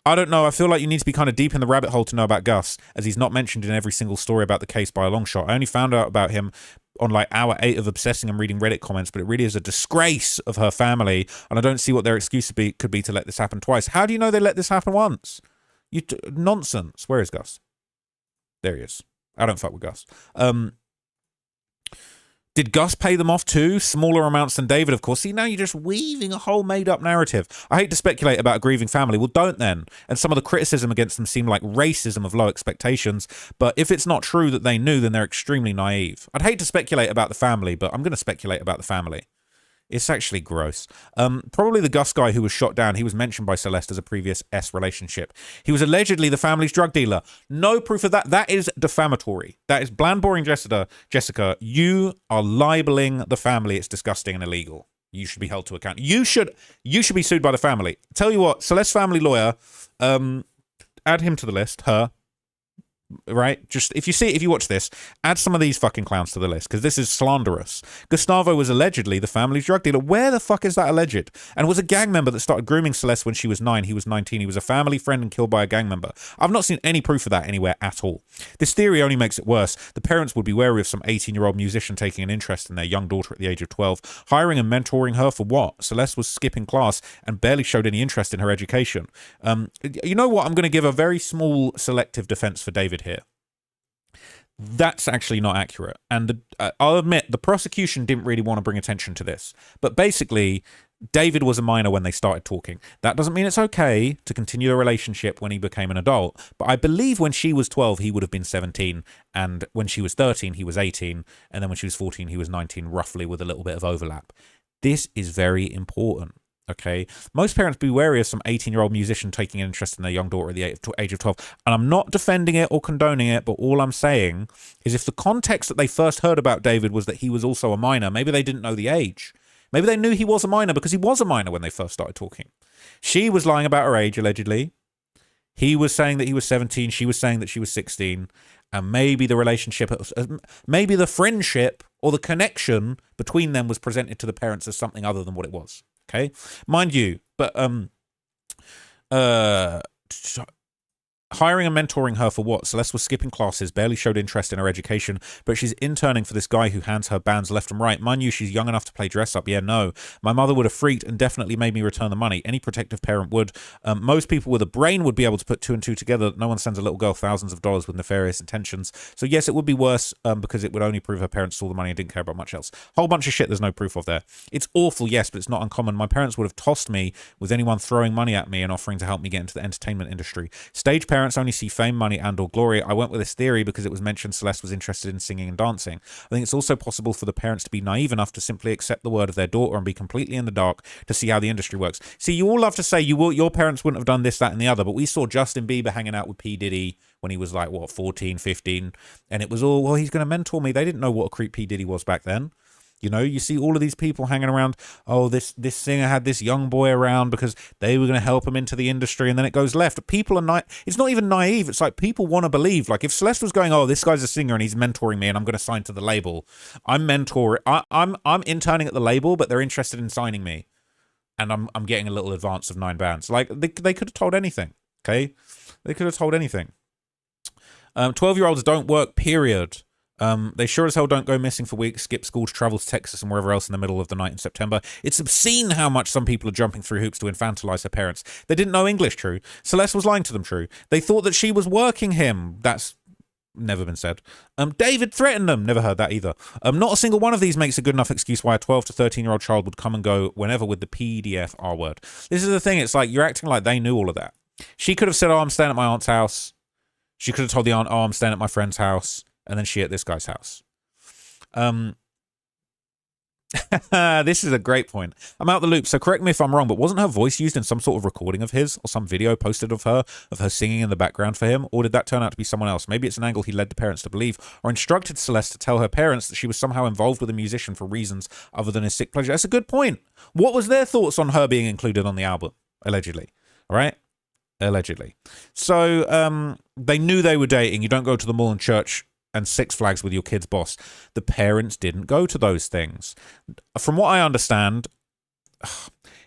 I don't know. I feel like you need to be kind of deep in the rabbit hole to know about Gus, as he's not mentioned in every single story about the case by a long shot. I only found out about him on like hour 8 of obsessing and reading Reddit comments, but it really is a disgrace of her family, and I don't see what their excuse could be to let this happen twice. How do you know they let this happen once? Nonsense. Where is Gus? There he is. I don't fuck with Gus. Did Gus pay them off too? Smaller amounts than David, of course. See, now you're just weaving a whole made-up narrative. I hate to speculate about a grieving family. Well, don't then. And some of the criticism against them seem like racism of low expectations. But if it's not true that they knew, then they're extremely naive. I'd hate to speculate about the family, but I'm going to speculate about the family. It's actually gross. Probably the Gus guy who was shot down, he was mentioned by Celeste as a previous S relationship. He was allegedly the family's drug dealer. No proof of that. That is defamatory. That is bland, boring Jessica, you are libeling the family. It's disgusting and illegal. You should be held to account. You should be sued by the family. Tell you what, Celeste family lawyer, add him to the list, her. Right? Just if you watch this, add some of these fucking clowns to the list because this is slanderous. Gustavo was allegedly the family's drug dealer. Where the fuck is that alleged? And was a gang member that started grooming Celeste when she was 9. He was 19. He was a family friend and killed by a gang member. I've not seen any proof of that anywhere at all. This theory only makes it worse. The parents would be wary of some 18-year-old musician taking an interest in their young daughter at the age of 12, hiring and mentoring her for what? Celeste was skipping class and barely showed any interest in her education. You know what? I'm going to give a very small selective defense for David here. That's actually not accurate. And I'll admit, the prosecution didn't really want to bring attention to this. But basically, David was a minor when they started talking. That doesn't mean it's okay to continue the relationship when he became an adult. But I believe when she was 12, he would have been 17. And when she was 13, he was 18. And then when she was 14, he was 19, roughly with a little bit of overlap. This is very important. Okay, most parents be wary of some 18-year-old musician taking an interest in their young daughter at the age of 12. And I'm not defending it or condoning it, but all I'm saying is if the context that they first heard about David was that he was also a minor, maybe they didn't know the age. Maybe they knew he was a minor because he was a minor when they first started talking. She was lying about her age, allegedly. He was saying that he was 17. She was saying that she was 16. And maybe the relationship, maybe the friendship or the connection between them was presented to the parents as something other than what it was. Okay, mind you, but hiring and mentoring her for what? Celeste was skipping classes, barely showed interest in her education, but she's interning for this guy who hands her bands left and right. Mind you, she's young enough to play dress up. Yeah, no. My mother would have freaked and definitely made me return the money. Any protective parent would. Most people with a brain would be able to put 2 and 2 together. No one sends a little girl thousands of dollars with nefarious intentions. So yes, it would be worse because it would only prove her parents saw the money and didn't care about much else. Whole bunch of shit there's no proof of there. It's awful, yes, but it's not uncommon. My parents would have tossed me with anyone throwing money at me and offering to help me get into the entertainment industry. Stage parents only see fame, money, and or glory. I went with this theory because it was mentioned Celeste was interested in singing and dancing. I think it's also possible for the parents to be naive enough to simply accept the word of their daughter and be completely in the dark to see how the industry works. See, you all love to say your parents wouldn't have done this, that, and the other, but we saw Justin Bieber hanging out with P. Diddy when he was like, 14, 15, and it was all, well, he's going to mentor me. They didn't know what a creep P. Diddy was back then. You know, you see all of these people hanging around. Oh, this singer had this young boy around because they were going to help him into the industry, and then it goes left. People are it's not even naive. It's like people want to believe. Like if Celeste was going, oh, this guy's a singer and he's mentoring me, and I'm going to sign to the label. I'm interning at the label, but they're interested in signing me, and I'm getting a little advance of 9 bands. Like they could have told anything. Okay, they could have told anything. 12-year-olds don't work. Period. They sure as hell don't go missing for weeks, skip school to travel to Texas and wherever else in the middle of the night in September. It's obscene how much some people are jumping through hoops to infantilize their parents. They didn't know English, true. Celeste was lying to them, true. They thought that she was working him. That's never been said. David threatened them. Never heard that either. Not a single one of these makes a good enough excuse why a 12 to 13-year-old child would come and go whenever with the PDF R word. This is the thing. It's like you're acting like they knew all of that. She could have said, oh, I'm staying at my aunt's house. She could have told the aunt, oh, I'm staying at my friend's house. And then she at this guy's house. This is a great point. I'm out the loop, so correct me if I'm wrong, but wasn't her voice used in some sort of recording of his or some video posted of her singing in the background for him? Or did that turn out to be someone else? Maybe it's an angle he led the parents to believe or instructed Celeste to tell her parents that she was somehow involved with a musician for reasons other than his sick pleasure. That's a good point. What was their thoughts on her being included on the album? Allegedly. All right? Allegedly. So they knew they were dating. You don't go to the mall and church and Six Flags with your kid's boss. The parents didn't go to those things. From what I understand,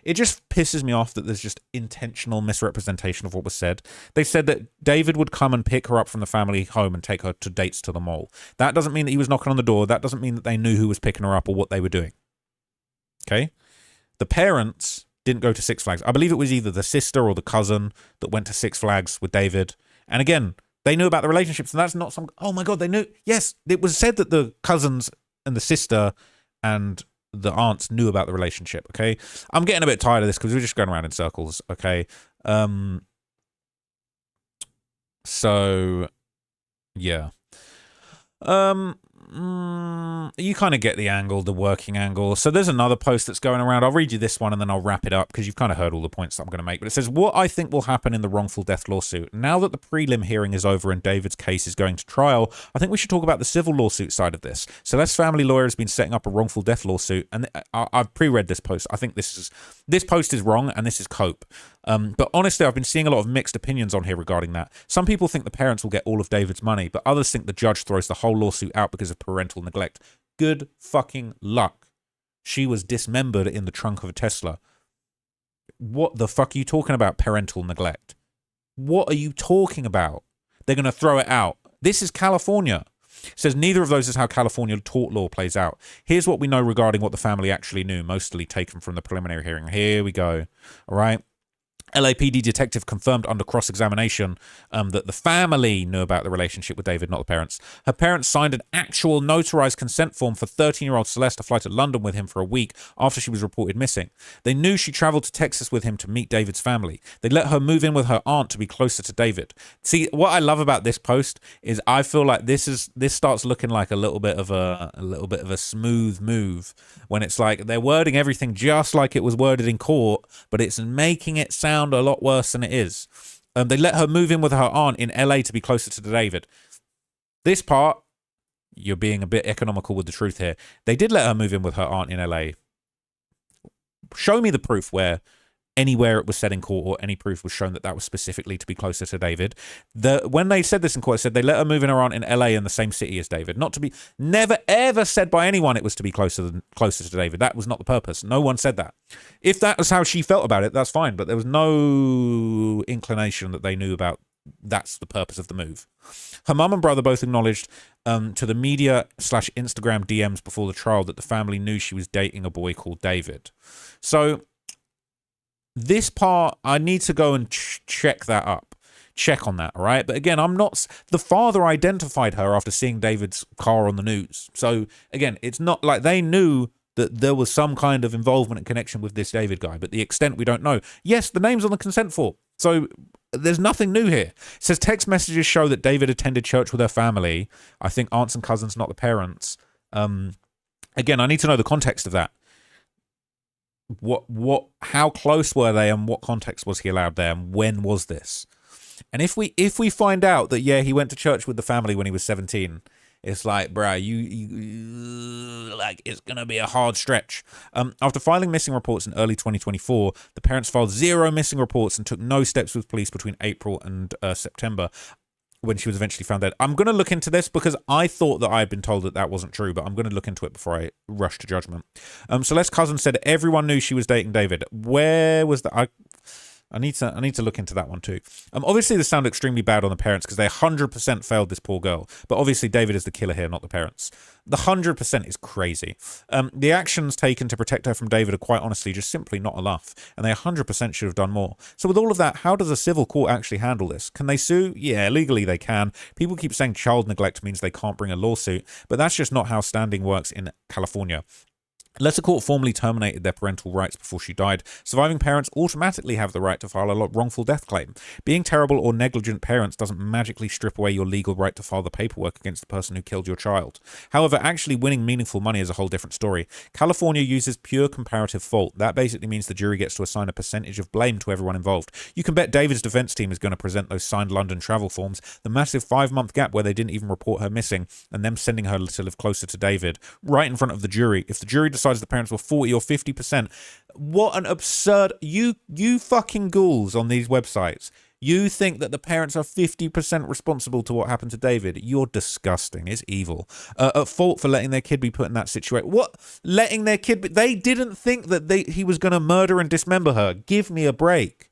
it just pisses me off that there's just intentional misrepresentation of what was said. They said that David would come and pick her up from the family home and take her to dates to the mall. That doesn't mean that he was knocking on the door. That doesn't mean that they knew who was picking her up or what they were doing. Okay? The parents didn't go to Six Flags. I believe it was either the sister or the cousin that went to Six Flags with David. And again, they knew about the relationships, and that's not some... Oh, my God, they knew... Yes, it was said that the cousins and the sister and the aunts knew about the relationship. Okay, I'm getting a bit tired of this because we're just going around in circles. Okay, so yeah. You kind of get the angle, the working angle. So there's another post that's going around. I'll read you this one and then I'll wrap it up because you've kind of heard all the points that I'm going to make. But it says, what I think will happen in the wrongful death lawsuit. Now that the prelim hearing is over and David's case is going to trial, I think we should talk about the civil lawsuit side of this. Celeste's family lawyer has been setting up a wrongful death lawsuit. And I've pre-read this post. I think this post is wrong and this is cope. But honestly, I've been seeing a lot of mixed opinions on here regarding that. Some people think the parents will get all of David's money, but others think the judge throws the whole lawsuit out because of parental neglect. Good fucking luck. She was dismembered in the trunk of a Tesla. What the fuck are you talking about, parental neglect? What are you talking about? They're going to throw it out. This is California. It says neither of those is how California tort law plays out. Here's what we know regarding what the family actually knew, mostly taken from the preliminary hearing. Here we go. All right. LAPD detective confirmed under cross-examination that the family knew about the relationship with David, not the parents. Her parents signed an actual notarized consent form for 13-year-old Celeste to fly to London with him for a week after she was reported missing. They knew she traveled to Texas with him to meet David's family. They let her move in with her aunt to be closer to David. See, what I love about this post is I feel like this starts looking like a little bit of a smooth move when it's like they're wording everything just like it was worded in court, but it's making it sound a lot worse than it is. They let her move in with her aunt in LA to be closer to David. This part, you're being a bit economical with the truth here. They did let her move in with her aunt in LA. Show me the proof where anywhere it was said in court or any proof was shown that that was specifically to be closer to David. When they said this in court, it said they let her move in her aunt in LA in the same city as David. Not to be, never ever said by anyone it was to be closer to David. That was not the purpose. No one said that. If that was how she felt about it, that's fine. But there was no inclination that they knew about that's the purpose of the move. Her mum and brother both acknowledged to the media/Instagram DMs before the trial that the family knew she was dating a boy called David. So this part, I need to go and check that up. Check on that, all right? But again, the father identified her after seeing David's car on the news. So again, it's not like they knew that there was some kind of involvement and connection with this David guy, but the extent we don't know. Yes, the name's on the consent form. So there's nothing new here. It says text messages show that David attended church with her family. I think aunts and cousins, not the parents. Again, I need to know the context of that. How close were they and what context was he allowed there and when was this? And if we find out that, yeah, he went to church with the family when he was 17, it's like, bruh, you like, it's going to be a hard stretch. After filing missing reports in early 2024, the parents filed 0 missing reports and took no steps with police between April and September, when she was eventually found dead. I'm going to look into this because I thought that I had been told that that wasn't true, but I'm going to look into it before I rush to judgment. Celeste's cousin said everyone knew she was dating David. Where was that? I need to look into that one too. Obviously, this sounded extremely bad on the parents because they 100% failed this poor girl. But obviously, David is the killer here, not the parents. The 100% is crazy. The actions taken to protect her from David are quite honestly just simply not enough. And they 100% should have done more. So with all of that, how does a civil court actually handle this? Can they sue? Yeah, legally they can. People keep saying child neglect means they can't bring a lawsuit. But that's just not how standing works in California. Unless a court formally terminated their parental rights before she died, surviving parents automatically have the right to file a wrongful death claim. Being terrible or negligent parents doesn't magically strip away your legal right to file the paperwork against the person who killed your child. However, actually winning meaningful money is a whole different story. California uses pure comparative fault. That basically means the jury gets to assign a percentage of blame to everyone involved. You can bet David's defense team is going to present those signed London travel forms, the massive 5-month gap where they didn't even report her missing, and them sending her to live closer to David, right in front of the jury. If the jury decides the parents were 40 or 50%. What an absurd... You fucking ghouls on these websites. You think that the parents are 50% responsible to what happened to David. You're disgusting. It's evil. At fault for letting their kid be put in that situation. What? Letting their kid be... They didn't think that he was going to murder and dismember her. Give me a break.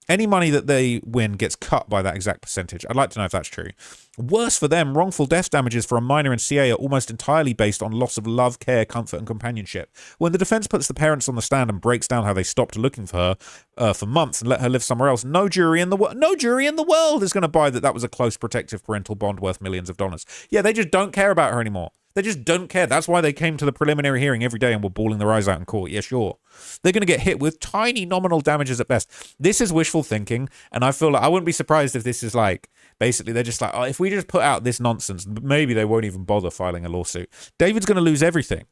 Any money that they win gets cut by that exact percentage. I'd like to know if that's true. Worse for them, wrongful death damages for a minor in CA are almost entirely based on loss of love, care, comfort, and companionship. When the defense puts the parents on the stand and breaks down how they stopped looking for her for months and let her live somewhere else, no jury in the world is going to buy that was a close protective parental bond worth millions of dollars. Yeah, they just don't care about her anymore. They just don't care. That's why they came to the preliminary hearing every day and were bawling their eyes out in court. Yeah, sure. They're going to get hit with tiny nominal damages at best. This is wishful thinking, and I feel like I wouldn't be surprised if this is like, basically, they're just like, oh, if we just put out this nonsense, maybe they won't even bother filing a lawsuit. David's going to lose everything.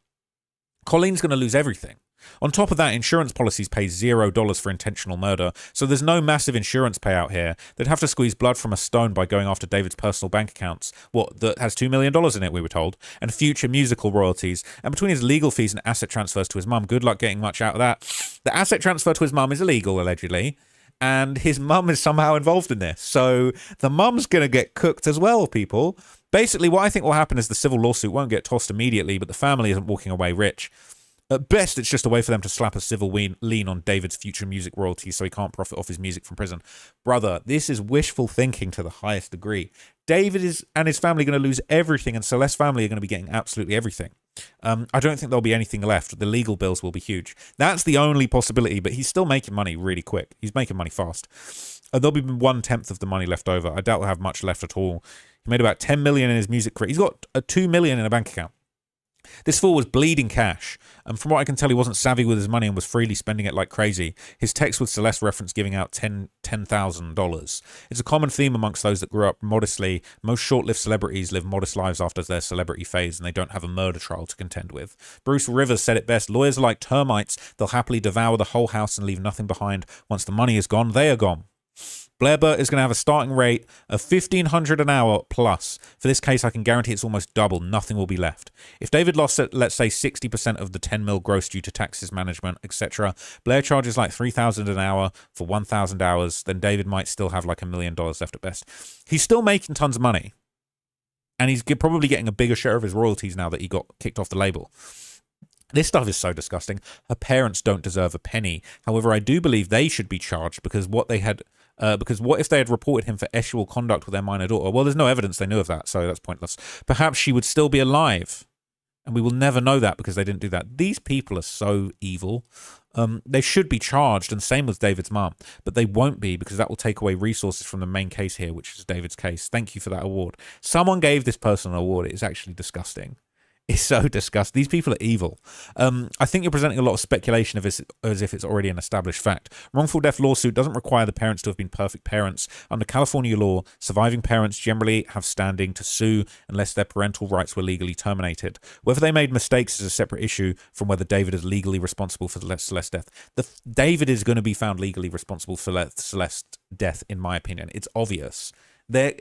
Colleen's going to lose everything. On top of that, insurance policies pay $0 for intentional murder, so there's no massive insurance payout here. They'd have to squeeze blood from a stone by going after David's personal bank accounts, that has $2 million in it, we were told, and future musical royalties. And between his legal fees and asset transfers to his mum, good luck getting much out of that. The asset transfer to his mum is illegal, allegedly, and his mum is somehow involved in this. So the mum's going to get cooked as well, people. Basically, what I think will happen is the civil lawsuit won't get tossed immediately, but the family isn't walking away rich. At best, it's just a way for them to slap a civil lien on David's future music royalties so he can't profit off his music from prison. Brother, this is wishful thinking to the highest degree. David and his family are going to lose everything, and Celeste's family are going to be getting absolutely everything. I don't think there'll be anything left. The legal bills will be huge. That's the only possibility, but he's still making money really quick. He's making money fast. There'll be 1/10 of the money left over. I doubt we'll have much left at all. He made about $10 million in his music career. He's got $2 million in a bank account. This fool was bleeding cash, and from what I can tell, he wasn't savvy with his money and was freely spending it like crazy. His text with Celeste referenced giving out $10,000. It's a common theme amongst those that grew up modestly. Most short-lived celebrities live modest lives after their celebrity phase, and they don't have a murder trial to contend with. Bruce Rivers said it best: lawyers are like termites. They'll happily devour the whole house and leave nothing behind. Once the money is gone, they are gone. Blair Burt is going to have a starting rate of $1,500 an hour plus. For this case, I can guarantee it's almost double. Nothing will be left. If David lost, let's say, 60% of the 10 mil gross due to taxes, management, etc., Blair charges like $3,000 an hour for 1,000 hours, then David might still have like $1 million left at best. He's still making tons of money, and he's probably getting a bigger share of his royalties now that he got kicked off the label. This stuff is so disgusting. Her parents don't deserve a penny. However, I do believe they should be charged because what if they had reported him for sexual conduct with their minor daughter? Well, there's no evidence they knew of that, so that's pointless. Perhaps she would still be alive, and we will never know that because they didn't do that. These people are so evil. They should be charged, and same with David's mom, but they won't be because that will take away resources from the main case here, which is David's case. Thank you for that award. Someone gave this person an award. It is actually disgusting. It's so disgusting. These people are evil. I think you're presenting a lot of speculation of this as if it's already an established fact. Wrongful death lawsuit doesn't require the parents to have been perfect parents. Under California law, surviving parents generally have standing to sue unless their parental rights were legally terminated. Whether they made mistakes is a separate issue from whether David is legally responsible for Celeste's death. David is going to be found legally responsible for Celeste's death, in my opinion. It's obvious. They're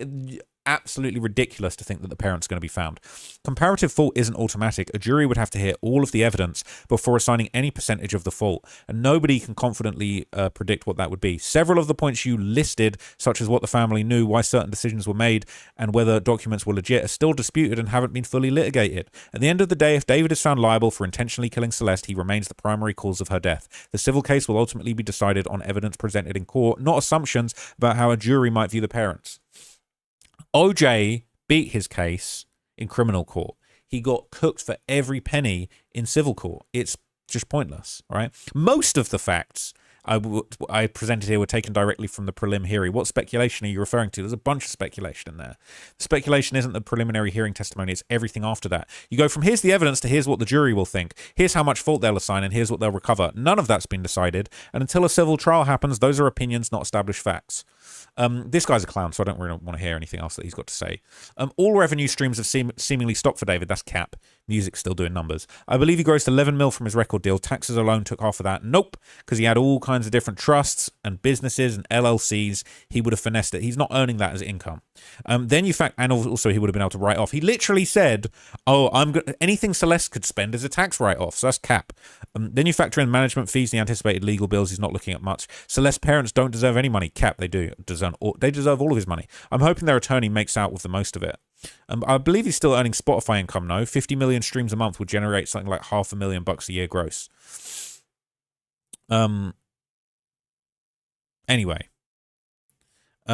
absolutely ridiculous to think that the parent's going to be found. Comparative fault isn't automatic. A jury would have to hear all of the evidence before assigning any percentage of the fault, and nobody can confidently predict what that would be. Several of the points you listed, such as what the family knew, why certain decisions were made, and whether documents were legit, are still disputed and haven't been fully litigated. At the end of the day, if David is found liable for intentionally killing Celeste, he remains the primary cause of her death. The civil case will ultimately be decided on evidence presented in court, not assumptions about how a jury might view the parents. OJ beat his case in criminal court. He got cooked for every penny in civil court. It's just pointless, right? Most of the facts I presented here were taken directly from the prelim hearing. What speculation are you referring to? There's a bunch of speculation in there. The speculation isn't the preliminary hearing testimony, it's everything after that. You go from here's the evidence to here's what the jury will think, here's how much fault they'll assign, and here's what they'll recover. None of that's been decided, and until a civil trial happens, those are opinions, not established facts. This guy's a clown, so I don't really want to hear anything else that he's got to say. All revenue streams have seemingly stopped for David. That's cap. Music's still doing numbers. I believe he grossed 11 mil from his record deal. Taxes alone took half of that. Nope, because he had all kinds of different trusts and businesses and LLCs. He would have finessed it. He's not earning that as income. Then you and also he would have been able to write off. He literally said, "Oh, anything Celeste could spend is a tax write-off." So that's cap. Then you factor in management fees and the anticipated legal bills. He's not looking at much. Celeste's parents don't deserve any money. Cap. They deserve all of his money. I'm hoping their attorney makes out with the most of it. I believe he's still earning Spotify income now. 50 million streams a month would generate something like $500,000 a year gross. Anyway.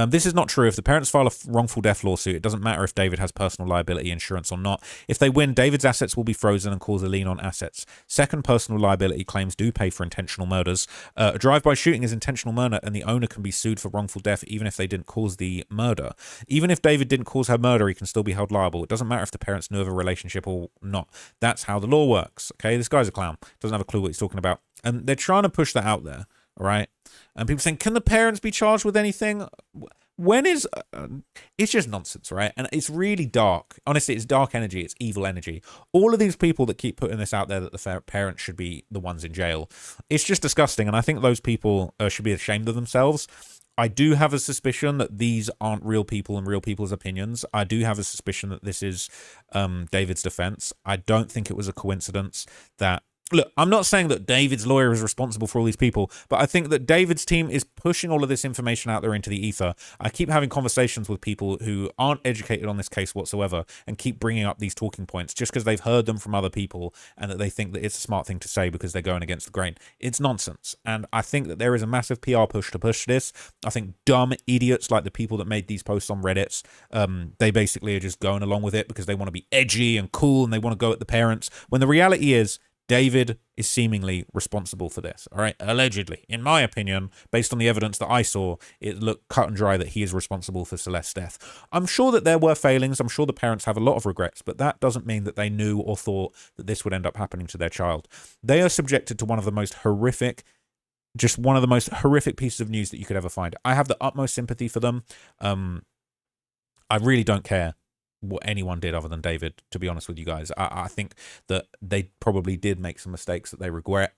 This is not true. If the parents file a wrongful death lawsuit, it doesn't matter if David has personal liability insurance or not. If they win, David's assets will be frozen and cause a lien on assets. Second, personal liability claims do pay for intentional murders. A drive-by shooting is intentional murder, and the owner can be sued for wrongful death even if they didn't cause the murder. Even if David didn't cause her murder, he can still be held liable. It doesn't matter if the parents knew of a relationship or not. That's how the law works. Okay, this guy's a clown. Doesn't have a clue what he's talking about. And they're trying to push that out there. All right. And people saying, can the parents be charged with anything? When is it's just nonsense, right? And it's really dark. Honestly, it's dark energy. It's evil energy. All of these people that keep putting this out there that the parents should be the ones in jail. It's just disgusting. And I think those people should be ashamed of themselves. I do have a suspicion that these aren't real people and real people's opinions. I do have a suspicion that this is David's defense. I don't think it was a coincidence that... Look, I'm not saying that David's lawyer is responsible for all these people, but I think that David's team is pushing all of this information out there into the ether. I keep having conversations with people who aren't educated on this case whatsoever and keep bringing up these talking points just because they've heard them from other people and that they think that it's a smart thing to say because they're going against the grain. It's nonsense. And I think that there is a massive PR push to push this. I think dumb idiots like the people that made these posts on Reddit, they basically are just going along with it because they want to be edgy and cool and they want to go at the parents, when the reality is David is seemingly responsible for this, all right? Allegedly. In my opinion, based on the evidence that I saw, it looked cut and dry that he is responsible for Celeste's death. I'm sure that there were failings. I'm sure the parents have a lot of regrets, but that doesn't mean that they knew or thought that this would end up happening to their child. They are subjected to one of the most horrific pieces of news that you could ever find. I have the utmost sympathy for them. I really don't care what anyone did other than David, to be honest with you guys. I think that they probably did make some mistakes that they regret.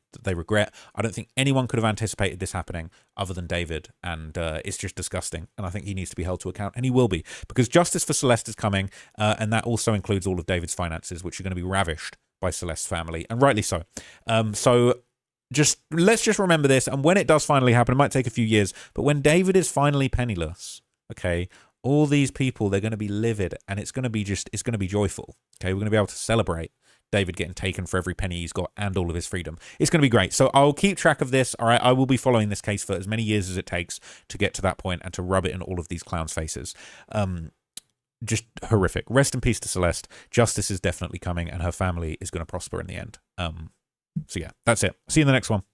I don't think anyone could have anticipated this happening other than David, and it's just disgusting. And I think he needs to be held to account, and he will be, because justice for Celeste is coming, and that also includes all of David's finances, which are going to be ravished by Celeste's family, and rightly so. Let's just remember this, and when it does finally happen, it might take a few years, but when David is finally penniless, okay, all these people, they're going to be livid, and it's going to be joyful. Okay, we're going to be able to celebrate David getting taken for every penny he's got and all of his freedom. It's going to be great. So I'll keep track of this. All right, I will be following this case for as many years as it takes to get to that point and to rub it in all of these clowns' faces. Just horrific. Rest in peace to Celeste. Justice is definitely coming, and her family is going to prosper in the end. So yeah, that's it. See you in the next one.